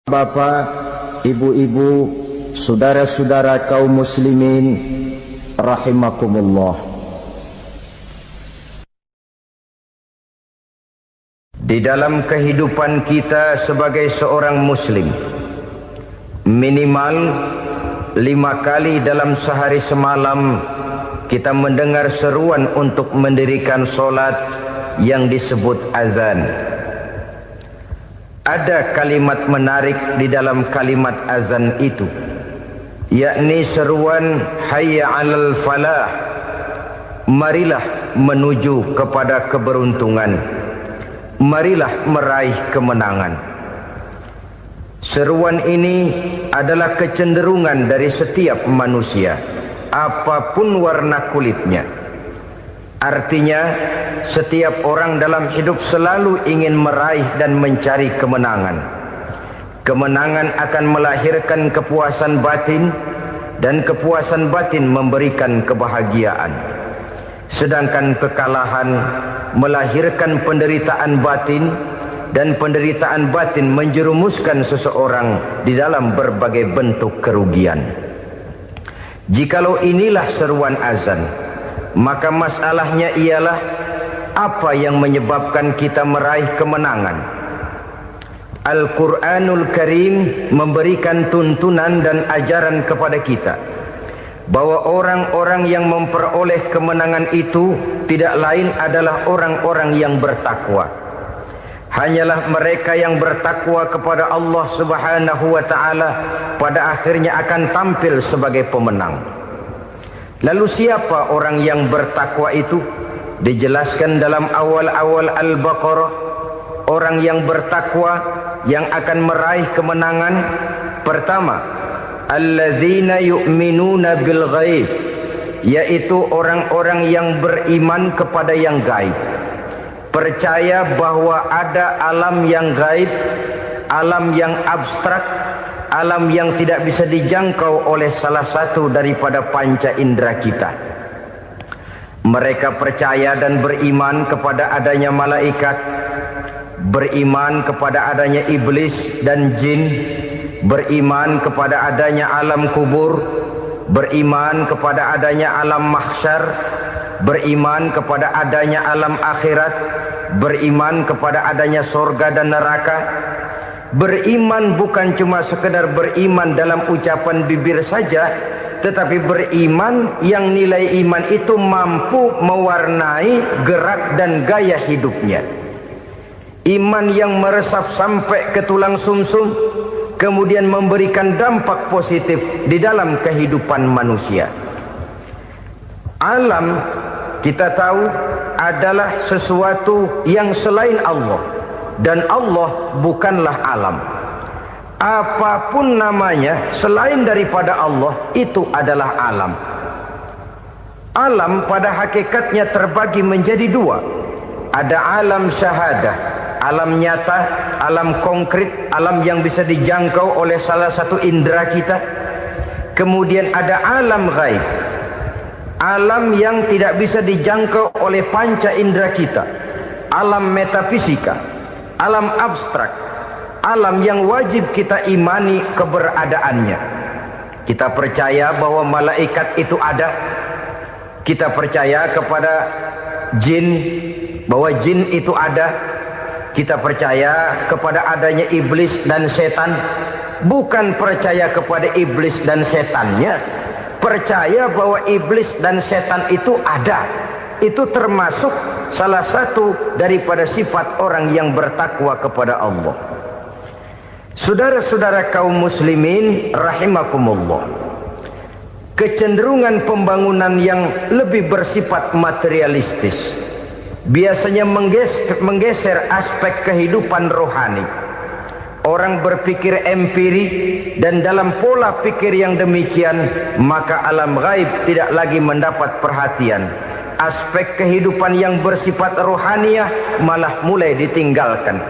Bapak, ibu-ibu, saudara-saudara kaum muslimin rahimakumullah. Di dalam kehidupan kita sebagai seorang muslim, minimal 5 kali dalam sehari semalam kita mendengar seruan untuk mendirikan solat yang disebut azan. Ada kalimat menarik di dalam kalimat azan itu, yakni seruan hayya 'alal falah, marilah menuju kepada keberuntungan, marilah meraih kemenangan. Seruan ini adalah kecenderungan dari setiap manusia, apapun warna kulitnya. Artinya, setiap orang dalam hidup selalu ingin meraih dan mencari kemenangan. Kemenangan akan melahirkan kepuasan batin, dan kepuasan batin memberikan kebahagiaan. Sedangkan kekalahan melahirkan penderitaan batin, dan penderitaan batin menjerumuskan seseorang di dalam berbagai bentuk kerugian. Jikalau inilah seruan azan, maka masalahnya ialah apa yang menyebabkan kita meraih kemenangan. Al-Quranul Karim memberikan tuntunan dan ajaran kepada kita bahwa orang-orang yang memperoleh kemenangan itu tidak lain adalah orang-orang yang bertakwa. Hanyalah mereka yang bertakwa kepada Allah Subhanahu wa ta'ala pada akhirnya akan tampil sebagai pemenang. Lalu siapa orang yang bertakwa itu? Dijelaskan dalam awal-awal Al-Baqarah, orang yang bertakwa yang akan meraih kemenangan. Pertama, alladzina yu'minuna bil ghaib, yaitu orang-orang yang beriman kepada yang gaib, percaya bahwa ada alam yang gaib, alam yang abstrak, alam yang tidak bisa dijangkau oleh salah satu daripada panca indera kita. Mereka percaya dan beriman kepada adanya malaikat, beriman kepada adanya iblis dan jin, beriman kepada adanya alam kubur, beriman kepada adanya alam mahsyar, beriman kepada adanya alam akhirat, beriman kepada adanya surga dan neraka. Beriman bukan cuma sekedar beriman dalam ucapan bibir saja, tetapi beriman yang nilai iman itu mampu mewarnai gerak dan gaya hidupnya. Iman yang meresap sampai ke tulang sumsum, kemudian memberikan dampak positif di dalam kehidupan manusia. Alam, kita tahu, adalah sesuatu yang selain Allah, dan Allah bukanlah alam. Apapun namanya selain daripada Allah, itu adalah alam. Alam pada hakikatnya terbagi menjadi 2. Ada alam syahadah, alam nyata, alam konkret, alam yang bisa dijangkau oleh salah satu indera kita. Kemudian ada alam ghaib, alam yang tidak bisa dijangkau oleh panca indera kita, alam metafisika, alam abstrak, alam yang wajib kita imani keberadaannya. Kita percaya bahwa malaikat itu ada, kita percaya kepada jin, bahwa jin itu ada, kita percaya kepada adanya iblis dan setan. Bukan percaya kepada iblis dan setannya, percaya bahwa iblis dan setan itu ada. Itu termasuk salah satu daripada sifat orang yang bertakwa kepada Allah. Saudara-saudara kaum muslimin rahimakumullah, kecenderungan pembangunan yang lebih bersifat materialistis biasanya menggeser aspek kehidupan rohani. Orang berpikir empiri, dan dalam pola pikir yang demikian, maka alam gaib tidak lagi mendapat perhatian. Aspek kehidupan yang bersifat rohaniah malah mulai ditinggalkan.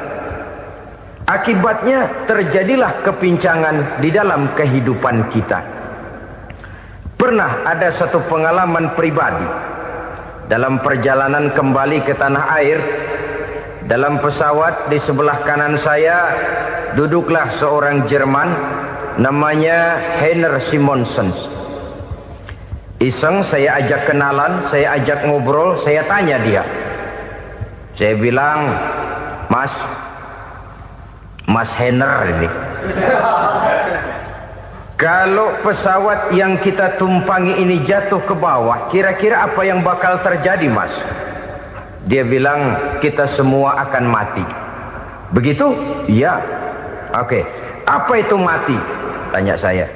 Akibatnya terjadilah kepincangan di dalam kehidupan kita. Pernah ada satu pengalaman pribadi dalam perjalanan kembali ke tanah air. Dalam pesawat di sebelah kanan saya duduklah seorang Jerman namanya Heiner Simonsen. Iseng saya ajak kenalan, saya ajak ngobrol, saya tanya dia. Saya bilang, Mas Heiner ini, kalau pesawat yang kita tumpangi ini jatuh ke bawah, kira-kira apa yang bakal terjadi, Mas? Dia bilang, kita semua akan mati. Begitu? Iya. Oke. Apa itu mati? Tanya saya.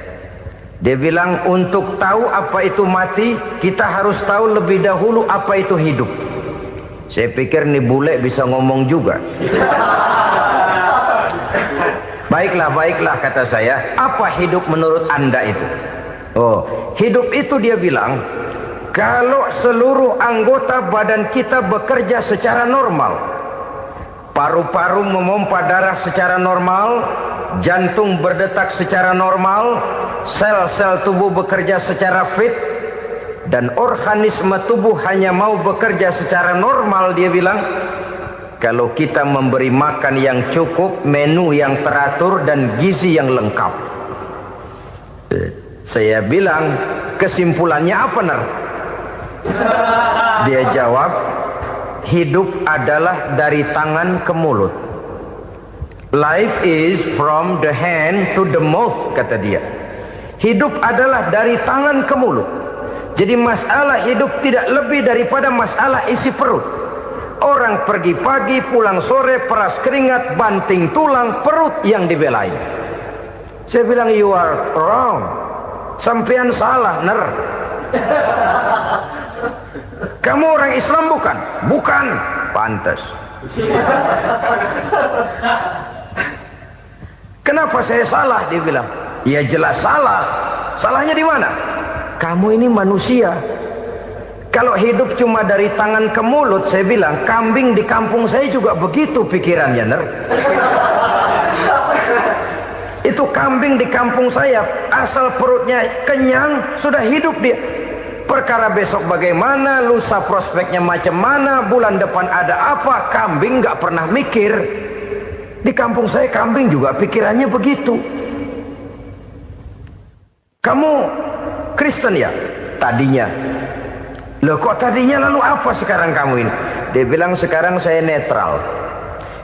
Dia bilang, untuk tahu apa itu mati, kita harus tahu lebih dahulu apa itu hidup. Saya pikir nih bule bisa ngomong juga. Baiklah kata saya. Apa hidup menurut Anda itu? Oh, hidup itu dia bilang, kalau seluruh anggota badan kita bekerja secara normal. Paru-paru memompa darah secara normal, jantung berdetak secara normal, sel-sel tubuh bekerja secara fit, dan organisme tubuh hanya mau bekerja secara normal. Dia bilang, kalau kita memberi makan yang cukup, menu yang teratur, dan gizi yang lengkap. Saya bilang, kesimpulannya apa, Ner? Dia jawab, hidup adalah dari tangan ke mulut. Life is from the hand to the mouth, kata dia. Hidup adalah dari tangan ke mulut. Jadi masalah hidup tidak lebih daripada masalah isi perut. Orang pergi pagi, pulang sore, peras keringat, banting tulang, perut yang dibelain. Saya bilang, you are wrong. Sampean salah, Ner. Kamu orang Islam bukan? Bukan. Pantas. Kenapa saya salah? Dia bilang, ya jelas salah. Salahnya di mana? Kamu ini manusia. Kalau hidup cuma dari tangan ke mulut, saya bilang, kambing di kampung saya juga begitu pikirannya, Ner. Itu kambing di kampung saya, asal perutnya kenyang, sudah hidup dia. Perkara besok bagaimana, lusa prospeknya macam mana, bulan depan ada apa, kambing nggak pernah mikir. Di kampung saya kambing juga pikirannya begitu. Kamu Kristen ya? Tadinya. Loh kok tadinya, lalu apa sekarang kamu ini? Dia bilang, sekarang saya netral.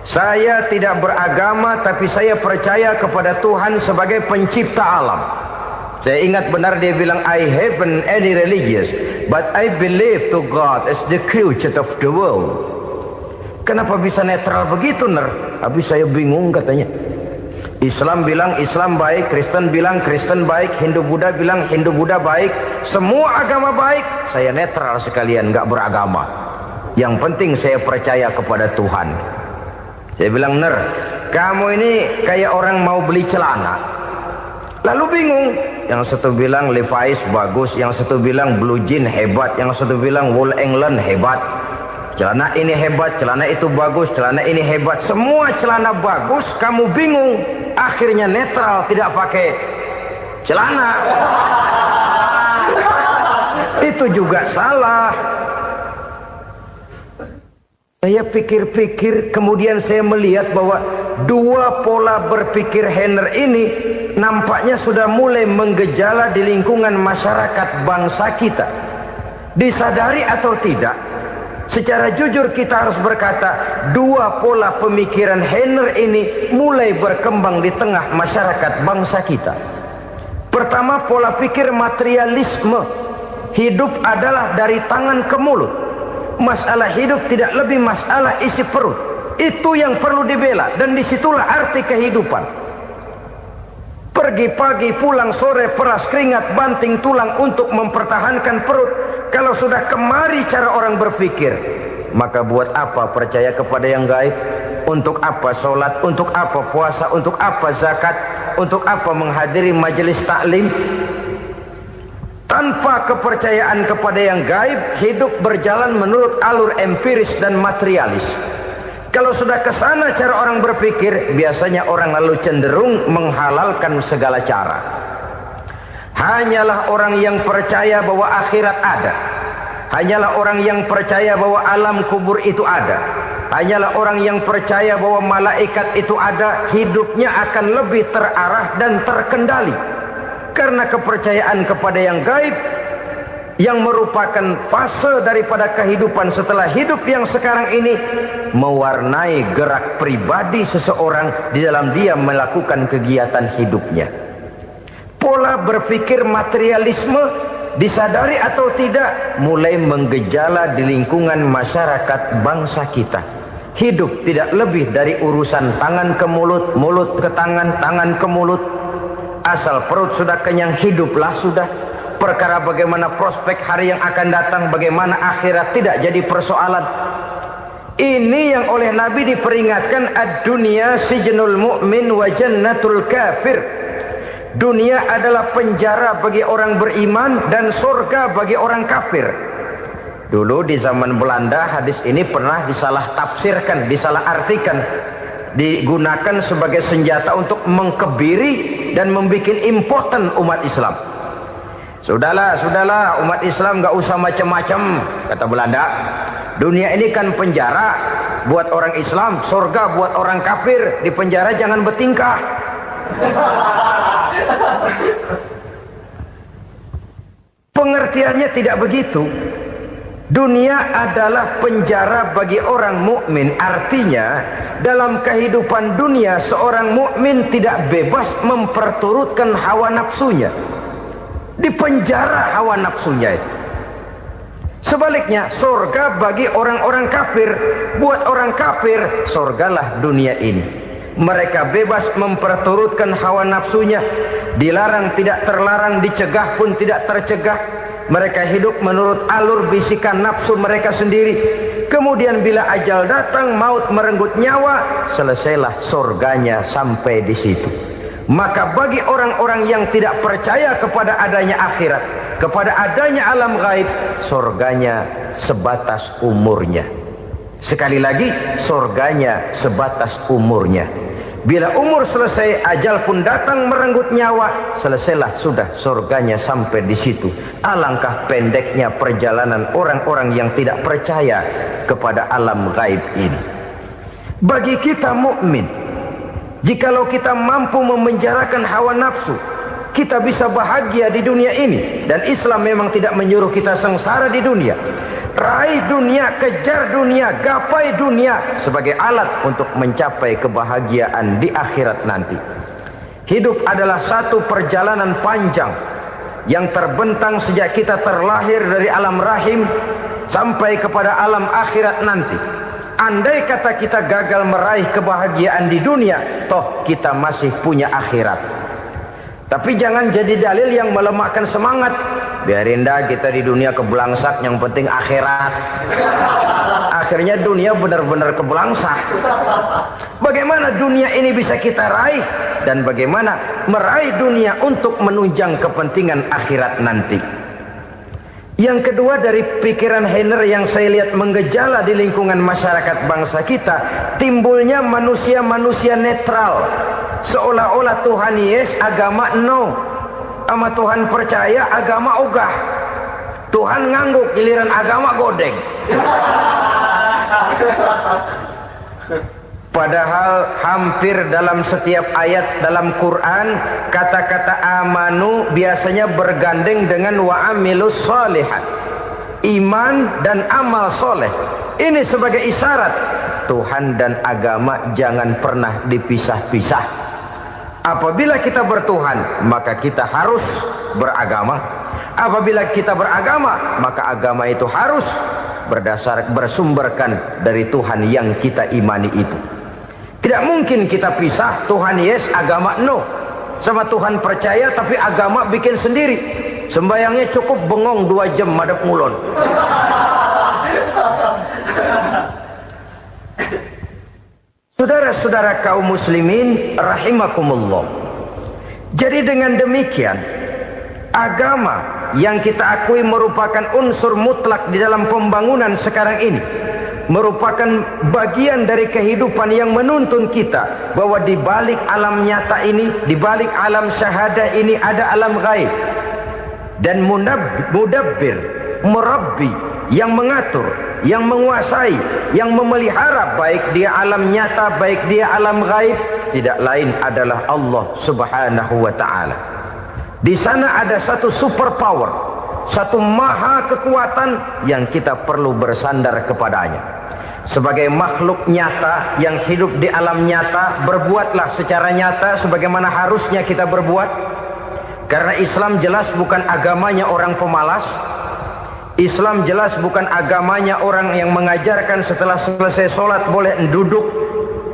Saya tidak beragama, tapi saya percaya kepada Tuhan sebagai pencipta alam. Saya ingat benar dia bilang, I haven't any religious, but I believe to God as the creator of the world. Kenapa bisa netral begitu, Ner? Habis saya bingung katanya. Islam bilang Islam baik, Kristen bilang Kristen baik, Hindu Buddha bilang Hindu Buddha baik, semua agama baik. Saya netral sekalian, nggak beragama. Yang penting saya percaya kepada Tuhan. Saya bilang, Ner, kamu ini kayak orang mau beli celana, lalu bingung. Yang satu bilang Levi's bagus, yang satu bilang Blue Jean hebat, yang satu bilang Wool England hebat. Celana ini hebat, celana itu bagus, celana ini hebat. Semua celana bagus, kamu bingung. Akhirnya netral, tidak pakai celana. Itu juga salah. Saya pikir-pikir, kemudian saya melihat bahwa dua pola berpikir Heiner ini nampaknya sudah mulai menggejala di lingkungan masyarakat bangsa kita. Disadari atau tidak, secara jujur kita harus berkata, dua pola pemikiran Heiner ini mulai berkembang di tengah masyarakat bangsa kita. Pertama, pola pikir materialisme. Hidup adalah dari tangan ke mulut. Masalah hidup tidak lebih masalah isi perut. Itu yang perlu dibela, dan disitulah arti kehidupan. Pergi pagi, pulang sore, peras keringat, banting tulang untuk mempertahankan perut. Kalau sudah kemari cara orang berpikir, maka buat apa percaya kepada yang gaib? Untuk apa sholat? Untuk apa puasa? Untuk apa zakat? Untuk apa menghadiri majelis taklim? Tanpa kepercayaan kepada yang gaib, hidup berjalan menurut alur empiris dan materialis. Kalau sudah ke sana cara orang berpikir, biasanya orang lalu cenderung menghalalkan segala cara. Hanyalah orang yang percaya bahwa akhirat ada. Hanyalah orang yang percaya bahwa alam kubur itu ada. hanyalah orang yang percaya bahwa malaikat itu ada, hidupnya akan lebih terarah dan terkendali. Karena kepercayaan kepada yang gaib, yang merupakan fase daripada kehidupan setelah hidup yang sekarang ini, mewarnai gerak pribadi seseorang di dalam dia melakukan kegiatan hidupnya. Pola berpikir materialisme, disadari atau tidak, mulai menggejala di lingkungan masyarakat bangsa kita. Hidup tidak lebih dari urusan tangan ke mulut, mulut ke tangan, tangan ke mulut. Asal perut sudah kenyang, hiduplah sudah. Perkara bagaimana prospek hari yang akan datang, bagaimana akhirat, tidak jadi persoalan. Ini yang oleh Nabi diperingatkan, ad-dunya sijnul mu'min wa jannatul kafir. Dunia adalah penjara bagi orang beriman dan surga bagi orang kafir. Dulu di zaman Belanda hadis ini pernah disalah tafsirkan, disalah artikan, digunakan sebagai senjata untuk mengkebiri dan membuat impoten umat Islam. Sudahlah umat Islam gak usah macam-macam, kata Belanda. Dunia ini kan penjara buat orang Islam, surga buat orang kafir. Di penjara jangan bertingkah. Pengertiannya tidak begitu. Dunia adalah penjara bagi orang mukmin. Artinya dalam kehidupan dunia seorang mukmin tidak bebas memperturutkan hawa nafsunya. Di penjara hawa nafsunya itu. Sebaliknya surga bagi orang-orang kafir. Buat orang kafir surgalah dunia ini. Mereka bebas memperturutkan hawa nafsunya, dilarang tidak terlarang, dicegah pun tidak tercegah. Mereka hidup menurut alur bisikan nafsu mereka sendiri. Kemudian bila ajal datang, maut merenggut nyawa, selesailah surganya sampai di situ. Maka bagi orang-orang yang tidak percaya kepada adanya akhirat, kepada adanya alam gaib, surganya sebatas umurnya. Sekali lagi, surganya sebatas umurnya. Bila umur selesai, ajal pun datang merenggut nyawa, selesailah sudah surganya sampai di situ. Alangkah pendeknya perjalanan orang-orang yang tidak percaya kepada alam gaib ini. Bagi kita mukmin, jikalau kita mampu memenjarakan hawa nafsu, kita bisa bahagia di dunia ini. Dan Islam memang tidak menyuruh kita sengsara di dunia. Raih dunia, kejar dunia, gapai dunia sebagai alat untuk mencapai kebahagiaan di akhirat nanti. Hidup adalah satu perjalanan panjang yang terbentang sejak kita terlahir dari alam rahim sampai kepada alam akhirat nanti. Andai kata kita gagal meraih kebahagiaan di dunia, toh kita masih punya akhirat. Tapi jangan jadi dalil yang melemahkan semangat. Biarin dah kita di dunia kebelangsak, yang penting akhirat. Akhirnya dunia benar-benar kebelangsak. Bagaimana dunia ini bisa kita raih, dan bagaimana meraih dunia untuk menunjang kepentingan akhirat nanti. Yang kedua, dari pikiran Heiner yang saya lihat menggejala di lingkungan masyarakat bangsa kita, timbulnya manusia-manusia netral. Seolah-olah Tuhan yes, agama no. Sama Tuhan percaya, agama ogah. Tuhan ngangguk, giliran agama godeng. Padahal hampir dalam setiap ayat dalam Quran, kata-kata amanu biasanya bergandeng dengan wa amilus sholihat. Iman dan amal soleh. Ini sebagai isyarat Tuhan dan agama jangan pernah dipisah-pisah. Apabila kita bertuhan, maka kita harus beragama. Apabila kita beragama, maka agama itu harus bersumberkan dari Tuhan yang kita imani itu. Tidak mungkin kita pisah, Tuhan yes, agama no. Sama Tuhan percaya tapi agama bikin sendiri. Sembayangnya cukup bengong 2 jam madep ngulon. Saudara-saudara kaum muslimin rahimakumullah. Jadi dengan demikian, agama yang kita akui merupakan unsur mutlak di dalam pembangunan sekarang ini, merupakan bagian dari kehidupan yang menuntun kita bahwa di balik alam nyata ini, di balik alam syahadah ini ada alam gaib. Dan mudabbir, murabbi yang mengatur, yang menguasai, yang memelihara, baik dia alam nyata, baik dia alam gaib, tidak lain adalah Allah Subhanahu wa ta'ala. Di sana ada satu super power, satu maha kekuatan yang kita perlu bersandar kepadanya. Sebagai makhluk nyata yang hidup di alam nyata, berbuatlah secara nyata sebagaimana harusnya kita berbuat. Karena Islam jelas bukan agamanya orang pemalas. Islam jelas bukan agamanya orang yang mengajarkan setelah selesai sholat boleh duduk,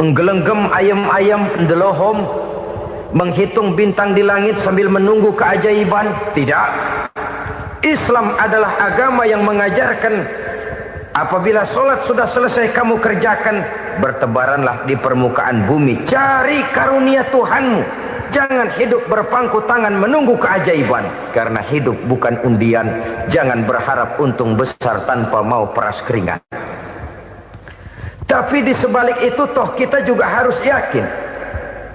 nggelenggem ayam-ayam, ndelohom, menghitung bintang di langit sambil menunggu keajaiban. Tidak. Islam adalah agama yang mengajarkan apabila sholat sudah selesai kamu kerjakan, bertebaranlah di permukaan bumi, cari karunia Tuhanmu. Jangan hidup berpangku tangan menunggu keajaiban. Karena hidup bukan undian. Jangan berharap untung besar tanpa mau peras keringat. Tapi di sebalik itu toh kita juga harus yakin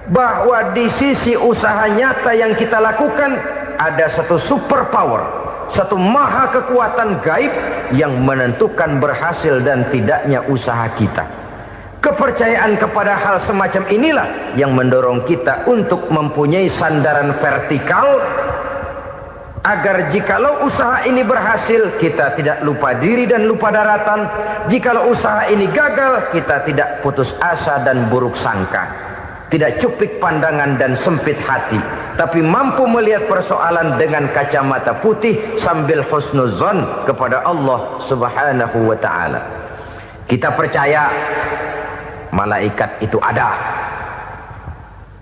bahwa di sisi usaha nyata yang kita lakukan ada satu super power, satu maha kekuatan gaib yang menentukan berhasil dan tidaknya usaha kita. Kepercayaan kepada hal semacam inilah yang mendorong kita untuk mempunyai sandaran vertikal, agar jikalau usaha ini berhasil, kita tidak lupa diri dan lupa daratan. Jikalau usaha ini gagal, kita tidak putus asa dan buruk sangka, tidak cupik pandangan dan sempit hati, tapi mampu melihat persoalan dengan kacamata putih sambil husnuzon kepada Allah Subhanahu wa ta'ala. Kita percaya malaikat itu ada.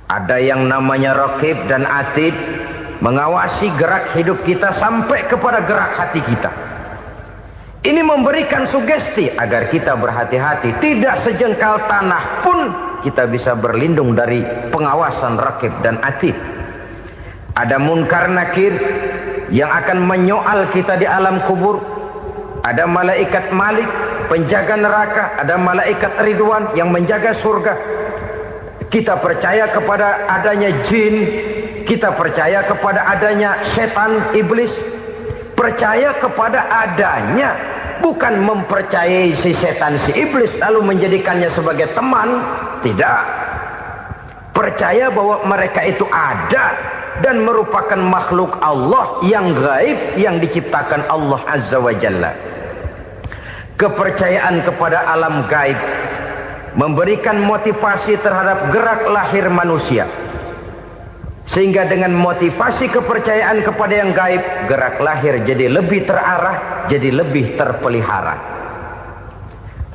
Ada yang namanya Raqib dan Atid, mengawasi gerak hidup kita sampai kepada gerak hati kita. Ini memberikan sugesti agar kita berhati-hati. Tidak sejengkal tanah pun kita bisa berlindung dari pengawasan Raqib dan Atid. Ada Munkar Nakir yang akan menyoal kita di alam kubur. Ada malaikat Malik, penjaga neraka. Ada malaikat Ridwan yang menjaga surga. Kita percaya kepada adanya jin, kita percaya kepada adanya setan, iblis. Percaya kepada adanya, bukan mempercayai si setan, si iblis lalu menjadikannya sebagai teman. Tidak. Percaya bahwa mereka itu ada dan merupakan makhluk Allah yang gaib, yang diciptakan Allah Azza wa Jalla. Kepercayaan kepada alam gaib memberikan motivasi terhadap gerak lahir manusia, sehingga dengan motivasi kepercayaan kepada yang gaib, gerak lahir jadi lebih terarah, jadi lebih terpelihara.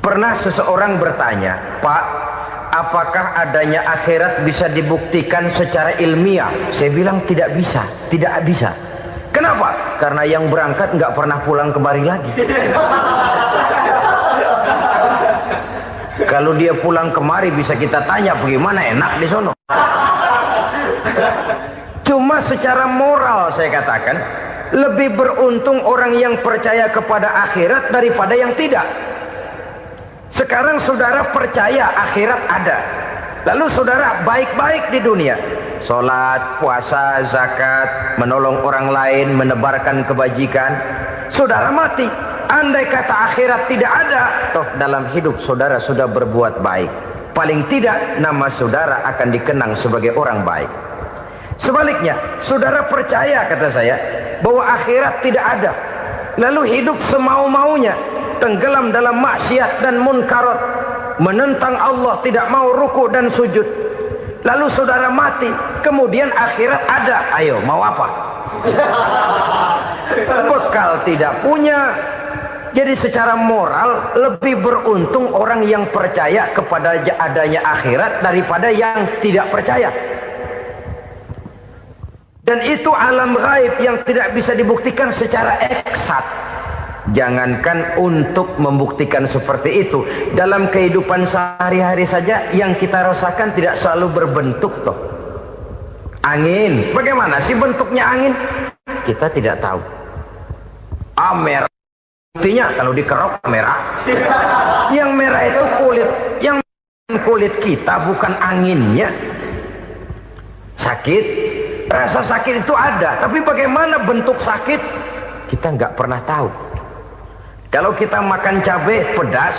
Pernah seseorang bertanya, "Pak, apakah adanya akhirat bisa dibuktikan secara ilmiah?" Saya bilang tidak bisa, tidak bisa. Kenapa? Karena yang berangkat nggak pernah pulang kembali lagi. Kalau dia pulang kemari bisa kita tanya bagaimana enak di sono. Cuma secara moral saya katakan, lebih beruntung orang yang percaya kepada akhirat daripada yang tidak. Sekarang saudara percaya akhirat ada, lalu saudara baik-baik di dunia, sholat, puasa, zakat, menolong orang lain, menebarkan kebajikan. Saudara mati, andai kata akhirat tidak ada, toh dalam hidup saudara sudah berbuat baik. Paling tidak nama saudara akan dikenang sebagai orang baik. Sebaliknya, saudara percaya, kata saya, bahwa akhirat tidak ada, lalu hidup semau-maunya, tenggelam dalam maksiat dan munkarat, menentang Allah, tidak mau ruku dan sujud. Lalu saudara mati, kemudian akhirat ada, ayo mau apa? Bekal tidak punya. Jadi secara moral lebih beruntung orang yang percaya kepada adanya akhirat daripada yang tidak percaya. Dan itu alam gaib yang tidak bisa dibuktikan secara eksat. Jangankan untuk membuktikan seperti itu, dalam kehidupan sehari-hari saja yang kita rasakan tidak selalu berbentuk toh. Angin, bagaimana sih bentuknya angin? Kita tidak tahu. Merah, buktinya kalau dikerok merah. Yang merah itu kulit, yang kulit kita bukan anginnya. Sakit, rasa sakit itu ada, tapi bagaimana bentuk sakit kita nggak pernah tahu. Kalau kita makan cabai pedas,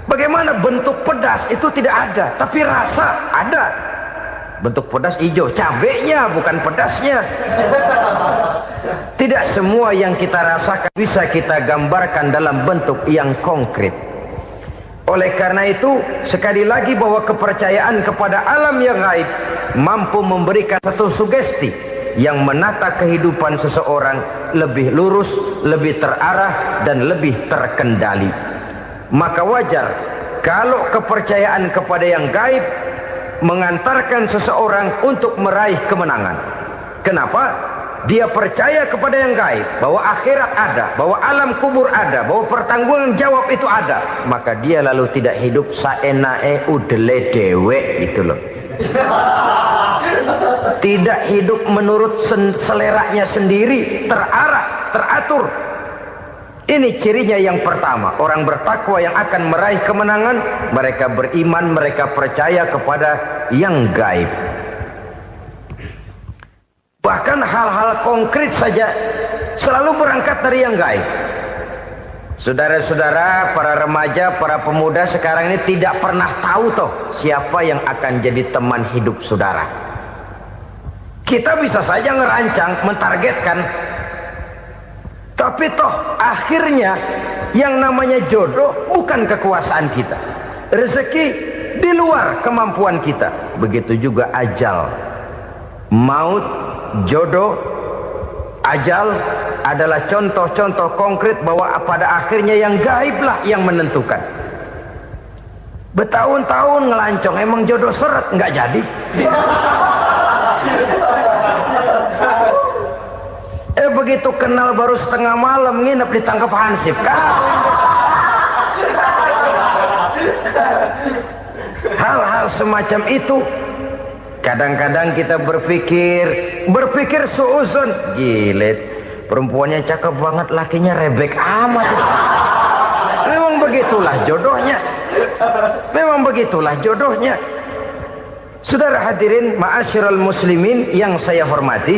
bagaimana bentuk pedas itu tidak ada, tapi rasa ada. Bentuk pedas hijau, cabainya bukan pedasnya. Tidak semua yang kita rasakan bisa kita gambarkan dalam bentuk yang konkret. Oleh karena itu, sekali lagi bahwa kepercayaan kepada alam yang gaib mampu memberikan satu sugesti yang menata kehidupan seseorang lebih lurus, lebih terarah, dan lebih terkendali. Maka wajar kalau kepercayaan kepada yang gaib mengantarkan seseorang untuk meraih kemenangan. Kenapa? Dia percaya kepada yang gaib, bahwa akhirat ada, bahwa alam kubur ada, bahwa pertanggungan jawab itu ada. Maka dia lalu tidak hidup saenae udele dewe, itu loh. Tidak hidup menurut seleranya sendiri, terarah, teratur. Ini cirinya yang pertama. Orang bertakwa yang akan meraih kemenangan, mereka beriman, mereka percaya kepada yang gaib. Bahkan hal-hal konkret saja selalu berangkat dari yang gaib. Saudara-saudara, para remaja, para pemuda sekarang ini tidak pernah tahu toh siapa yang akan jadi teman hidup saudara. Kita bisa saja ngerancang, mentargetkan, tapi toh akhirnya yang namanya jodoh bukan kekuasaan kita. Rezeki di luar kemampuan kita. Begitu juga ajal, maut, jodoh, ajal adalah contoh-contoh konkret bahwa pada akhirnya yang gaiblah yang menentukan. Bertahun-tahun ngelancong, emang jodoh seret nggak jadi. Begitu kenal baru setengah malam nginep ditangkap hansip kan. Hal-hal semacam itu kadang-kadang kita berpikir suuzon, gilet, perempuannya cakep banget, lakinya rebek amat. Memang begitulah jodohnya. Memang begitulah jodohnya. Saudara hadirin ma'asyiral muslimin yang saya hormati,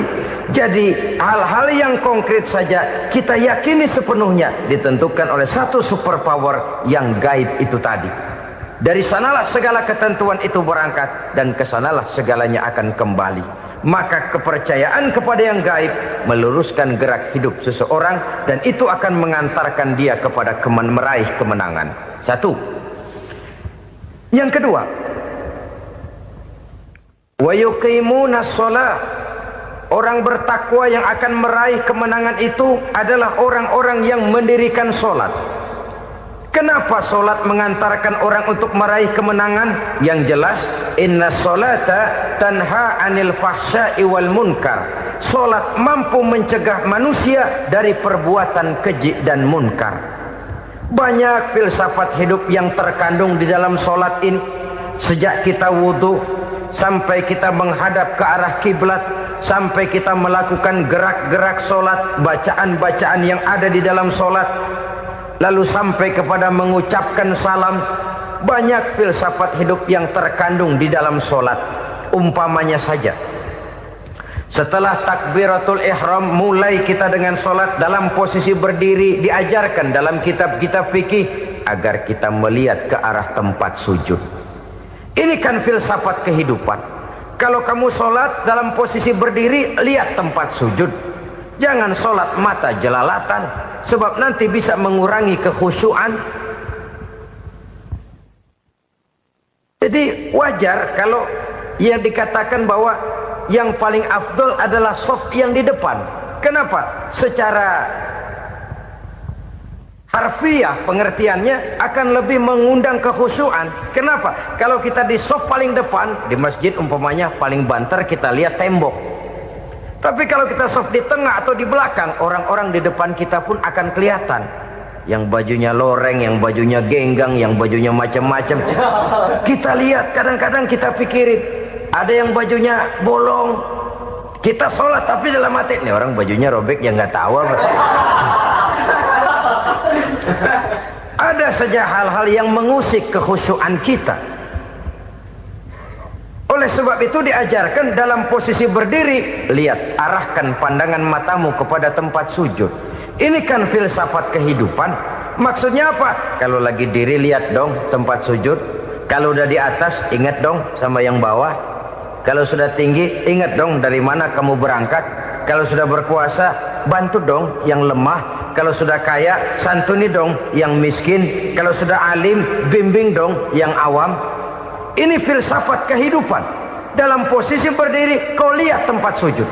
jadi hal-hal yang konkret saja kita yakini sepenuhnya ditentukan oleh satu superpower yang gaib itu tadi. Dari sanalah segala ketentuan itu berangkat dan kesanalah segalanya akan kembali. Maka kepercayaan kepada yang gaib meluruskan gerak hidup seseorang dan itu akan mengantarkan dia kepada meraih kemenangan. Satu. Yang kedua, wa yuqimuna shalah. Orang bertakwa yang akan meraih kemenangan itu adalah orang-orang yang mendirikan sholat. Kenapa sholat mengantarkan orang untuk meraih kemenangan? Yang jelas, inna sholata tanha anil fahsya'i wal munkar. Sholat mampu mencegah manusia dari perbuatan keji dan munkar. Banyak filsafat hidup yang terkandung di dalam sholat ini. Sejak kita wudhu sampai kita menghadap ke arah kiblat, sampai kita melakukan gerak-gerak sholat, bacaan-bacaan yang ada di dalam sholat, lalu sampai kepada mengucapkan salam. Banyak filsafat hidup yang terkandung di dalam sholat. Umpamanya saja, setelah takbiratul ihram mulai kita dengan sholat dalam posisi berdiri, diajarkan dalam kitab-kitab fikih agar kita melihat ke arah tempat sujud. Ini kan filsafat kehidupan. Kalau kamu sholat dalam posisi berdiri, lihat tempat sujud. Jangan sholat mata jelalatan, sebab nanti bisa mengurangi kekhusyuan. Jadi wajar kalau yang dikatakan bahwa yang paling afdol adalah shaf yang di depan. Kenapa? Secara harfiah pengertiannya akan lebih mengundang kekhusyuan. Kenapa? Kalau kita di shaf paling depan di masjid umpamanya paling banter kita lihat tembok. Tapi kalau kita shaf di tengah atau di belakang, orang-orang di depan kita pun akan kelihatan. Yang bajunya loreng, yang bajunya genggang, yang bajunya macam-macam. Kita lihat, kadang-kadang kita pikirin, ada yang bajunya bolong. Kita sholat tapi dalam hati, nih orang bajunya robek yang nggak tahu apa. Ada saja hal-hal yang mengusik kekhusyuan kita. Oleh sebab itu diajarkan dalam posisi berdiri, lihat, arahkan pandangan matamu kepada tempat sujud. Ini kan filsafat kehidupan. Maksudnya apa? Kalau lagi diri lihat dong tempat sujud. Kalau udah di atas ingat dong sama yang bawah. Kalau sudah tinggi ingat dong dari mana kamu berangkat. Kalau sudah berkuasa bantu dong yang lemah. Kalau sudah kaya santuni dong yang miskin. Kalau sudah alim bimbing dong yang awam. Ini filsafat kehidupan. Dalam posisi berdiri kau lihat tempat sujud.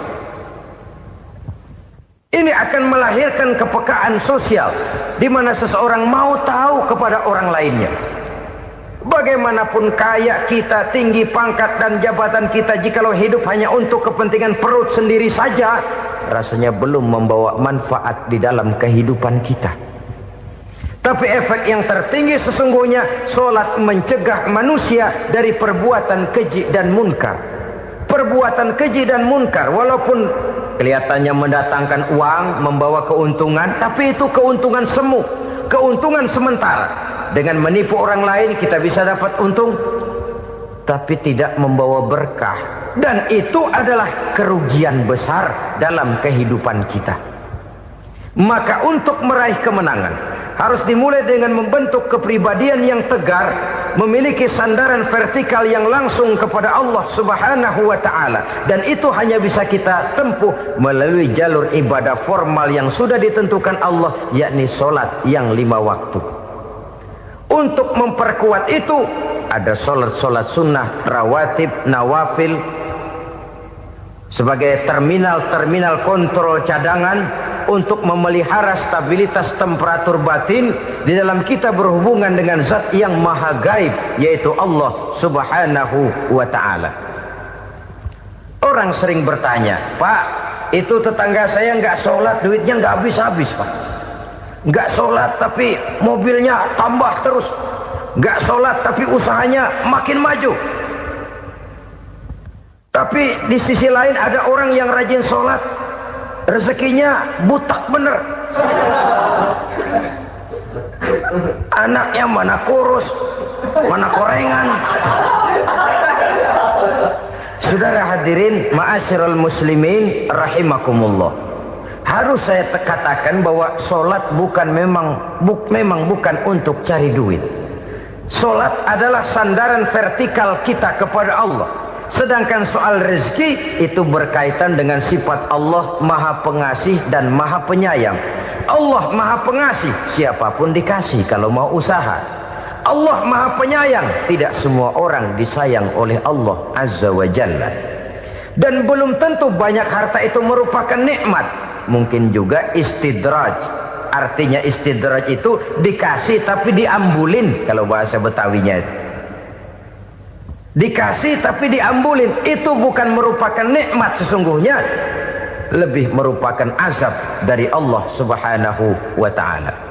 Ini akan melahirkan kepekaan sosial di mana seseorang mau tahu kepada orang lainnya. Bagaimanapun kaya kita, tinggi pangkat dan jabatan kita, jikalau hidup hanya untuk kepentingan perut sendiri saja, rasanya belum membawa manfaat di dalam kehidupan kita. Tapi efek yang tertinggi sesungguhnya, solat mencegah manusia dari perbuatan keji dan munkar. Perbuatan keji dan munkar walaupun kelihatannya mendatangkan uang, membawa keuntungan, tapi itu keuntungan semu, keuntungan sementara. Dengan menipu orang lain kita bisa dapat untung, tapi tidak membawa berkah. Dan itu adalah kerugian besar dalam kehidupan kita. Maka untuk meraih kemenangan harus dimulai dengan membentuk kepribadian yang tegar, memiliki sandaran vertikal yang langsung kepada Allah Subhanahu wa ta'ala. Dan itu hanya bisa kita tempuh melalui jalur ibadah formal yang sudah ditentukan Allah, yakni solat yang 5 waktu. Untuk memperkuat itu ada solat-solat sunnah, rawatib, nawafil sebagai terminal-terminal kontrol cadangan untuk memelihara stabilitas temperatur batin di dalam kita berhubungan dengan zat yang maha gaib, yaitu Allah Subhanahu wa ta'ala. Orang sering bertanya, Pak, itu tetangga saya nggak sholat, duitnya nggak habis-habis, Pak. Nggak sholat tapi mobilnya tambah terus. Nggak sholat tapi usahanya makin maju. Tapi di sisi lain ada orang yang rajin sholat, rezekinya butak bener. Anaknya mana kurus, mana korengan. Saudara hadirin ma'asyiral muslimin rahimakumullah. Harus saya katakan bahwa solat memang bukan untuk cari duit. Solat adalah sandaran vertikal kita kepada Allah. Sedangkan soal rezeki itu berkaitan dengan sifat Allah maha pengasih dan maha penyayang. Allah maha pengasih, siapapun dikasih kalau mau usaha. Allah maha penyayang, tidak semua orang disayang oleh Allah Azza wa Jalla. Dan belum tentu banyak harta itu merupakan nikmat. Mungkin juga istidraj. Artinya istidraj itu dikasih tapi diambulin, kalau bahasa Betawinya itu. Dikasih tapi diambulin, itu bukan merupakan nikmat sesungguhnya, lebih merupakan azab dari Allah Subhanahu wa ta'ala.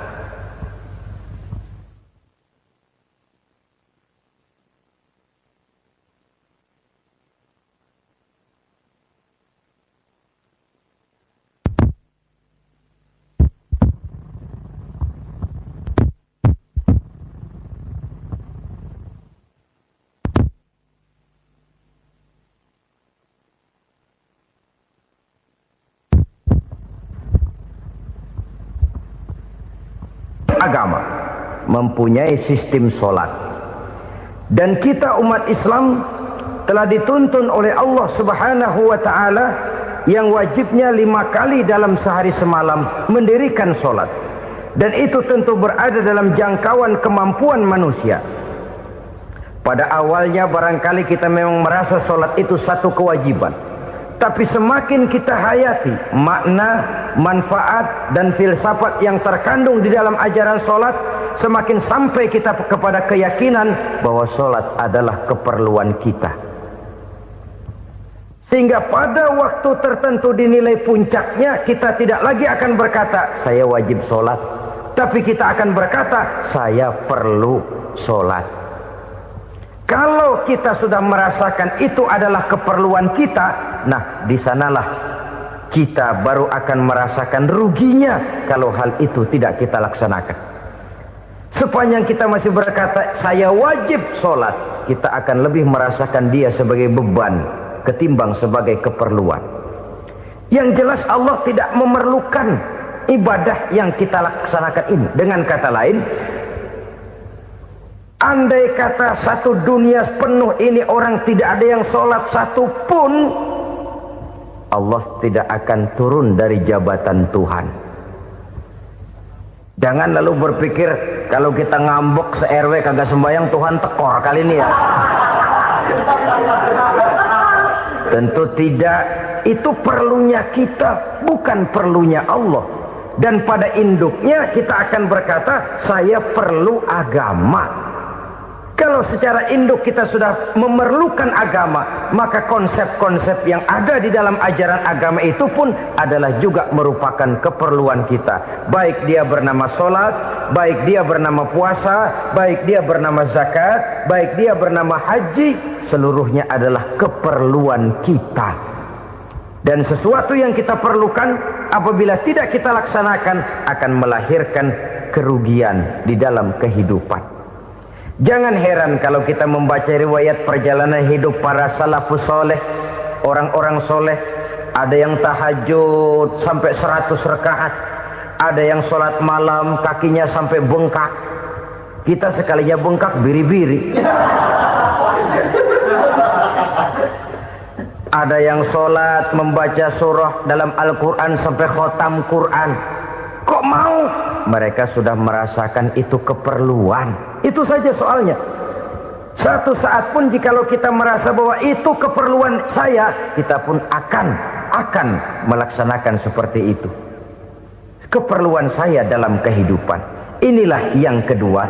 Agama mempunyai sistem solat, dan kita umat Islam telah dituntun oleh Allah Subhanahu wa ta'ala yang wajibnya 5 kali dalam sehari semalam mendirikan solat, dan itu tentu berada dalam jangkauan kemampuan manusia. Pada awalnya barangkali kita memang merasa solat itu satu kewajiban, tapi semakin kita hayati makna, manfaat dan filsafat yang terkandung di dalam ajaran solat, semakin sampai kita kepada keyakinan bahwa solat adalah keperluan kita. Sehingga pada waktu tertentu dinilai puncaknya, kita tidak lagi akan berkata saya wajib solat, tapi kita akan berkata saya perlu solat. Kalau kita sudah merasakan itu adalah keperluan kita, nah di sanalah kita baru akan merasakan ruginya kalau hal itu tidak kita laksanakan. Sepanjang kita masih berkata saya wajib sholat, kita akan lebih merasakan dia sebagai beban ketimbang sebagai keperluan. Yang jelas Allah tidak memerlukan ibadah yang kita laksanakan ini. Dengan kata lain, andai kata satu dunia penuh ini orang tidak ada yang sholat satu pun, Allah tidak akan turun dari jabatan Tuhan. Jangan lalu berpikir kalau kita ngambek se-RW kagak sembahyang Tuhan tekor kali ini ya. Tentu tidak. Itu perlunya kita, bukan perlunya Allah. Dan pada induknya kita akan berkata, saya perlu agama. Kalau secara induk kita sudah memerlukan agama, maka konsep-konsep yang ada di dalam ajaran agama itu pun adalah juga merupakan keperluan kita. Baik dia bernama sholat, baik dia bernama puasa, baik dia bernama zakat, baik dia bernama haji, seluruhnya adalah keperluan kita. Dan sesuatu yang kita perlukan apabila tidak kita laksanakan akan melahirkan kerugian di dalam kehidupan. Jangan heran kalau kita membaca riwayat perjalanan hidup para salafus soleh, orang-orang soleh. Ada yang tahajud sampai 100 rakaat, ada yang sholat malam kakinya sampai bengkak. Kita sekalinya bengkak biri-biri. Ada yang sholat membaca surah dalam Al-Quran sampai khotam Quran. Kok mau? Mereka sudah merasakan itu keperluan. Itu saja soalnya. Satu saat pun jikalau kita merasa bahwa itu keperluan saya, kita pun akan melaksanakan seperti itu. Keperluan saya dalam kehidupan. Inilah yang kedua.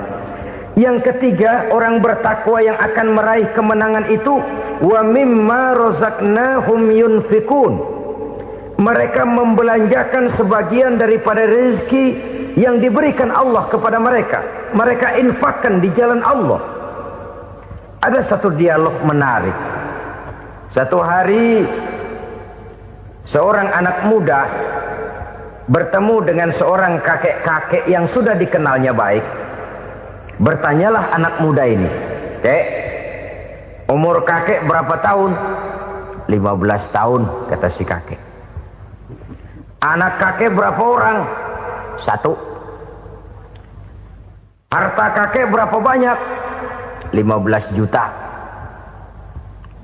Yang ketiga, orang bertakwa yang akan meraih kemenangan itu, wa mimma razaqnahum yunfikun. Mereka membelanjakan sebagian daripada rezeki yang diberikan Allah kepada mereka. Mereka infakkan di jalan Allah. Ada satu dialog menarik. Satu hari seorang anak muda bertemu dengan seorang kakek-kakek yang sudah dikenalnya baik. Bertanyalah anak muda ini, "Kek, umur kakek berapa tahun?" 15 tahun, kata si kakek. "Anak kakek berapa orang?" 1. "Harta kakek berapa banyak?" 15 juta.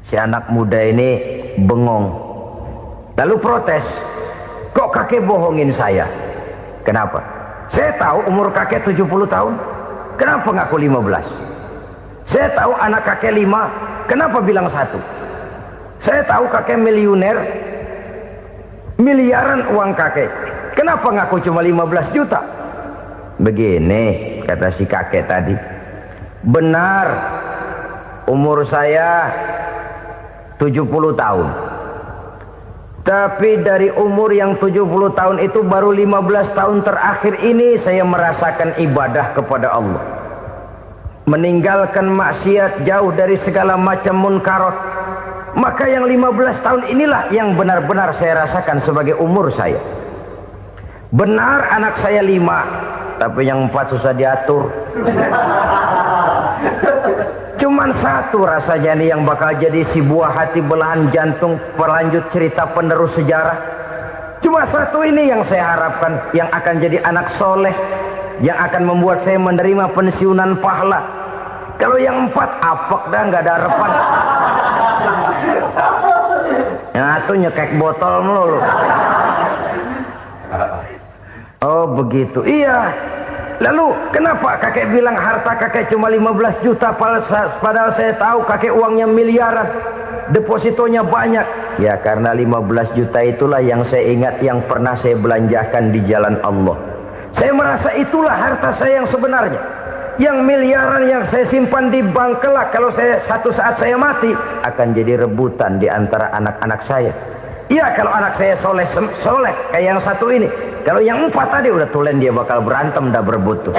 Si anak muda ini bengong. Lalu protes, "Kok kakek bohongin saya?" "Kenapa?" "Saya tahu umur kakek 70 tahun. Kenapa ngaku 15? Saya tahu anak kakek 5. Kenapa bilang 1? Saya tahu kakek miliuner, miliaran uang kakek. Kenapa ngaku cuma 15 juta? Begini, kata si kakek tadi. Benar, umur saya 70 tahun. Tapi dari umur yang 70 tahun itu baru 15 tahun terakhir ini saya merasakan ibadah kepada Allah. Meninggalkan maksiat, jauh dari segala macam munkarat. Maka yang 15 tahun inilah yang benar-benar saya rasakan sebagai umur saya. Benar anak saya 5, tapi yang 4 susah diatur. Cuman 1 rasanya nih yang bakal jadi si buah hati belahan jantung pelanjut cerita penerus sejarah. Cuma 1 ini yang saya harapkan, yang akan jadi anak soleh, yang akan membuat saya menerima pensiunan pahala. Kalau yang 4 apek dah, nggak ada harapan. Yang 1 nyekek botol melulu. Oh begitu, iya. Lalu kenapa kakek bilang harta kakek cuma 15 juta padahal saya tahu kakek uangnya miliaran, depositonya banyak? Ya karena 15 juta itulah yang saya ingat yang pernah saya belanjakan di jalan Allah. Saya merasa itulah harta saya yang sebenarnya. Yang miliaran yang saya simpan di bank kelak kalau satu saat saya mati akan jadi rebutan di antara anak-anak saya. Iya kalau anak saya soleh kayak yang 1 ini. Kalau yang 4 tadi udah tulen dia bakal berantem dah berebut tuh.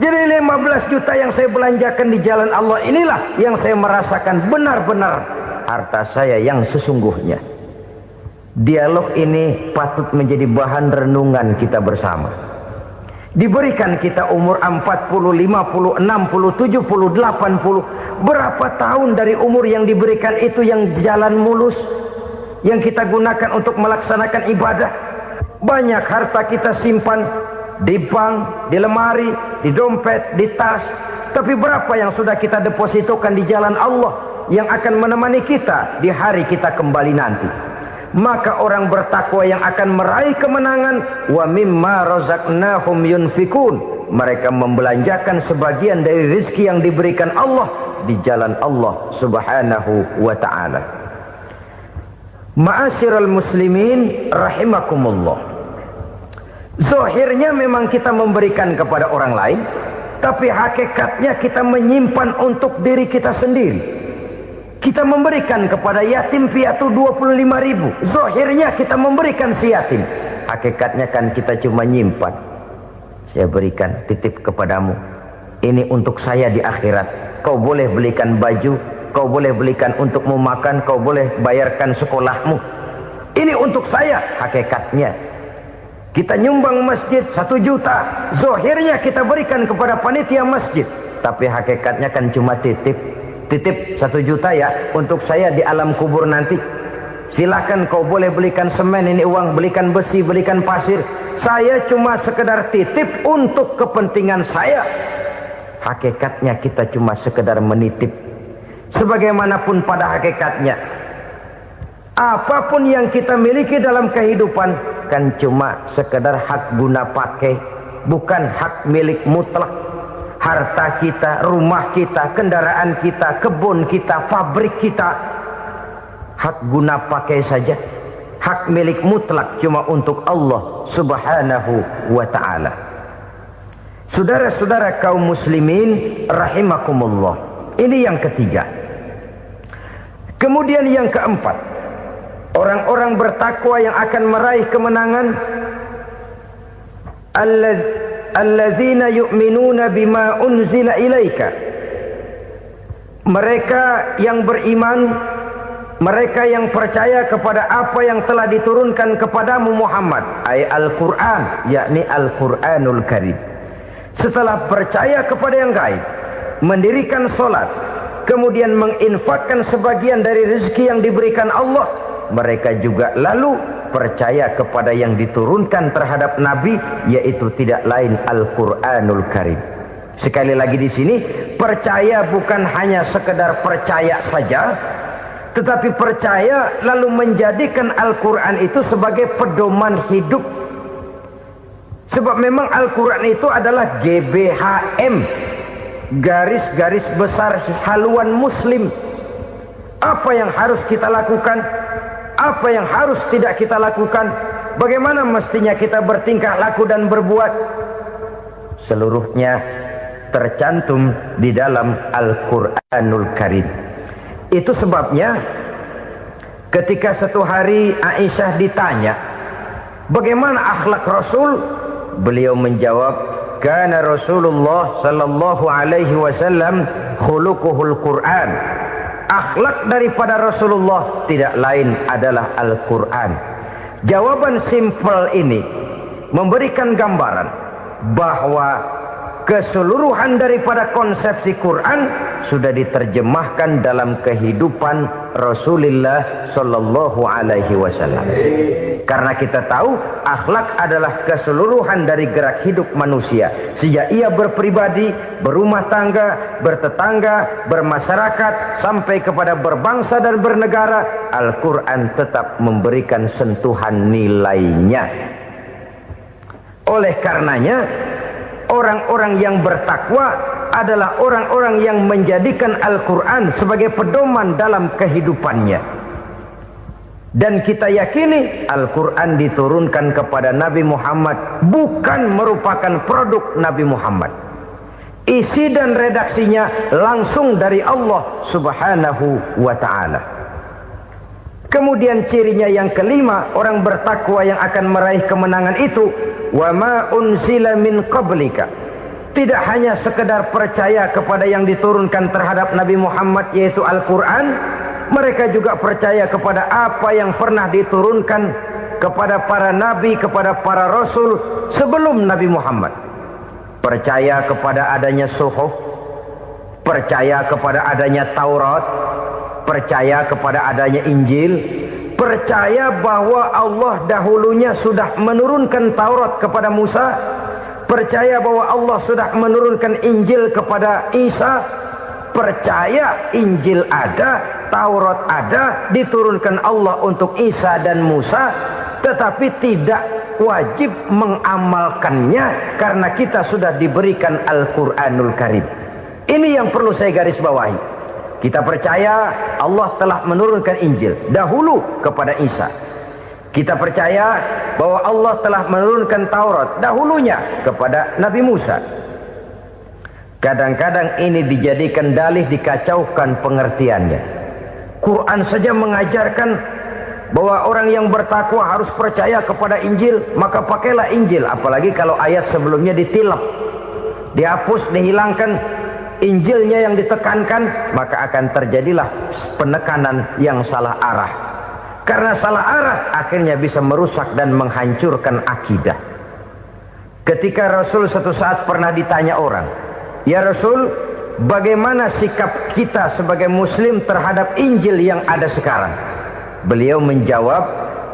Jadi 15 juta yang saya belanjakan di jalan Allah inilah yang saya merasakan benar-benar harta saya yang sesungguhnya. Dialog ini patut menjadi bahan renungan kita bersama. Diberikan kita umur 40, 50, 60, 70, 80. Berapa tahun dari umur yang diberikan itu yang jalan mulus, yang kita gunakan untuk melaksanakan ibadah? Banyak harta kita simpan di bank, di lemari, di dompet, di tas. Tapi berapa yang sudah kita depositokan di jalan Allah yang akan menemani kita di hari kita kembali nanti? Maka orang bertakwa yang akan meraih kemenangan, wa mimma razaqnahum yunfikun, mereka membelanjakan sebagian dari rezeki yang diberikan Allah di jalan Allah subhanahu wa ta'ala. Ma'asyiral muslimin rahimakumullah, zahirnya memang kita memberikan kepada orang lain, tapi hakikatnya kita menyimpan untuk diri kita sendiri. Kita memberikan kepada yatim piatu 25.000, zahirnya kita memberikan si yatim, hakikatnya kan kita cuma nyimpan. Saya berikan, titip kepadamu, ini untuk saya di akhirat. Kau boleh belikan baju, kau boleh belikan untukmu makan, kau boleh bayarkan sekolahmu. Ini untuk saya, hakikatnya. Kita nyumbang masjid 1 juta, zahirnya kita berikan kepada panitia masjid, tapi hakikatnya kan cuma titip 1 juta ya, untuk saya di alam kubur nanti. Silahkan kau boleh belikan semen, ini uang, belikan besi, belikan pasir. Saya cuma sekedar titip untuk kepentingan saya. Hakikatnya kita cuma sekedar menitip. Sebagaimanapun pada hakikatnya, apapun yang kita miliki dalam kehidupan kan cuma sekedar hak guna pakai, bukan hak milik mutlak. Harta kita, rumah kita, kendaraan kita, kebun kita, pabrik kita, hak guna pakai saja. Hak milik mutlak cuma untuk Allah subhanahu wa ta'ala. Saudara-saudara kaum muslimin rahimakumullah, ini yang ketiga. Kemudian yang keempat, orang-orang bertakwa yang akan meraih kemenangan, allazina yu'minuna bima unzila ilaika, mereka yang beriman, mereka yang percaya kepada apa yang telah diturunkan kepadamu Muhammad, ay Al-Quran, yakni Al-Quranul Karim. Setelah percaya kepada yang gaib, mendirikan solat, kemudian menginfakkan sebagian dari rezeki yang diberikan Allah, mereka juga lalu percaya kepada yang diturunkan terhadap Nabi, yaitu tidak lain Al-Quranul Karim. Sekali lagi di sini, percaya bukan hanya sekedar percaya saja, tetapi percaya lalu menjadikan Al-Quran itu sebagai pedoman hidup. Sebab memang Al-Quran itu adalah GBHM, garis-garis besar haluan muslim. Apa yang harus kita lakukan, apa yang harus tidak kita lakukan, bagaimana mestinya kita bertingkah laku dan berbuat, seluruhnya tercantum di dalam Al-Quranul Karim. Itu sebabnya ketika satu hari Aisyah ditanya bagaimana akhlak Rasul, beliau menjawab, kana Rasulullah sallallahu alaihi wasallam khuluquhul Quran. Akhlak daripada Rasulullah tidak lain adalah Al-Quran. Jawaban simpel ini memberikan gambaran bahwa keseluruhan daripada konsepsi Quran sudah diterjemahkan dalam kehidupan Rasulullah sallallahu alaihi wasallam. Karena kita tahu akhlak adalah keseluruhan dari gerak hidup manusia. Sejak ia berpribadi, berumah tangga, bertetangga, bermasyarakat, sampai kepada berbangsa dan bernegara, Al-Quran tetap memberikan sentuhan nilainya. Oleh karenanya, orang-orang yang bertakwa adalah orang-orang yang menjadikan Al-Quran sebagai pedoman dalam kehidupannya. Dan kita yakini Al-Quran diturunkan kepada Nabi Muhammad bukan merupakan produk Nabi Muhammad. Isi dan redaksinya langsung dari Allah subhanahu wa ta'ala. Kemudian cirinya yang kelima, orang bertakwa yang akan meraih kemenangan itu, wa ma unzila min qablika. Tidak hanya sekedar percaya kepada yang diturunkan terhadap Nabi Muhammad, yaitu Al-Quran, mereka juga percaya kepada apa yang pernah diturunkan kepada para nabi, kepada para rasul sebelum Nabi Muhammad. Percaya kepada adanya suhuf, percaya kepada adanya Taurat, percaya kepada adanya Injil, percaya bahwa Allah dahulunya sudah menurunkan Taurat kepada Musa, percaya bahwa Allah sudah menurunkan Injil kepada Isa, percaya Injil ada, Taurat ada, diturunkan Allah untuk Isa dan Musa, tetapi tidak wajib mengamalkannya karena kita sudah diberikan Al-Quranul Karim. Ini yang perlu saya garis bawahi. Kita percaya Allah telah menurunkan Injil dahulu kepada Isa. Kita percaya bahwa Allah telah menurunkan Taurat dahulunya kepada Nabi Musa. Kadang-kadang ini dijadikan dalih, dikacaukan pengertiannya. Quran saja mengajarkan bahwa orang yang bertakwa harus percaya kepada Injil, maka pakailah Injil. Apalagi kalau ayat sebelumnya ditilap, dihapus, dihilangkan, Injilnya yang ditekankan, maka akan terjadilah penekanan yang salah arah. Karena salah arah akhirnya bisa merusak dan menghancurkan akidah. Ketika Rasul suatu saat pernah ditanya orang, "Ya Rasul, bagaimana sikap kita sebagai muslim terhadap Injil yang ada sekarang?" Beliau menjawab,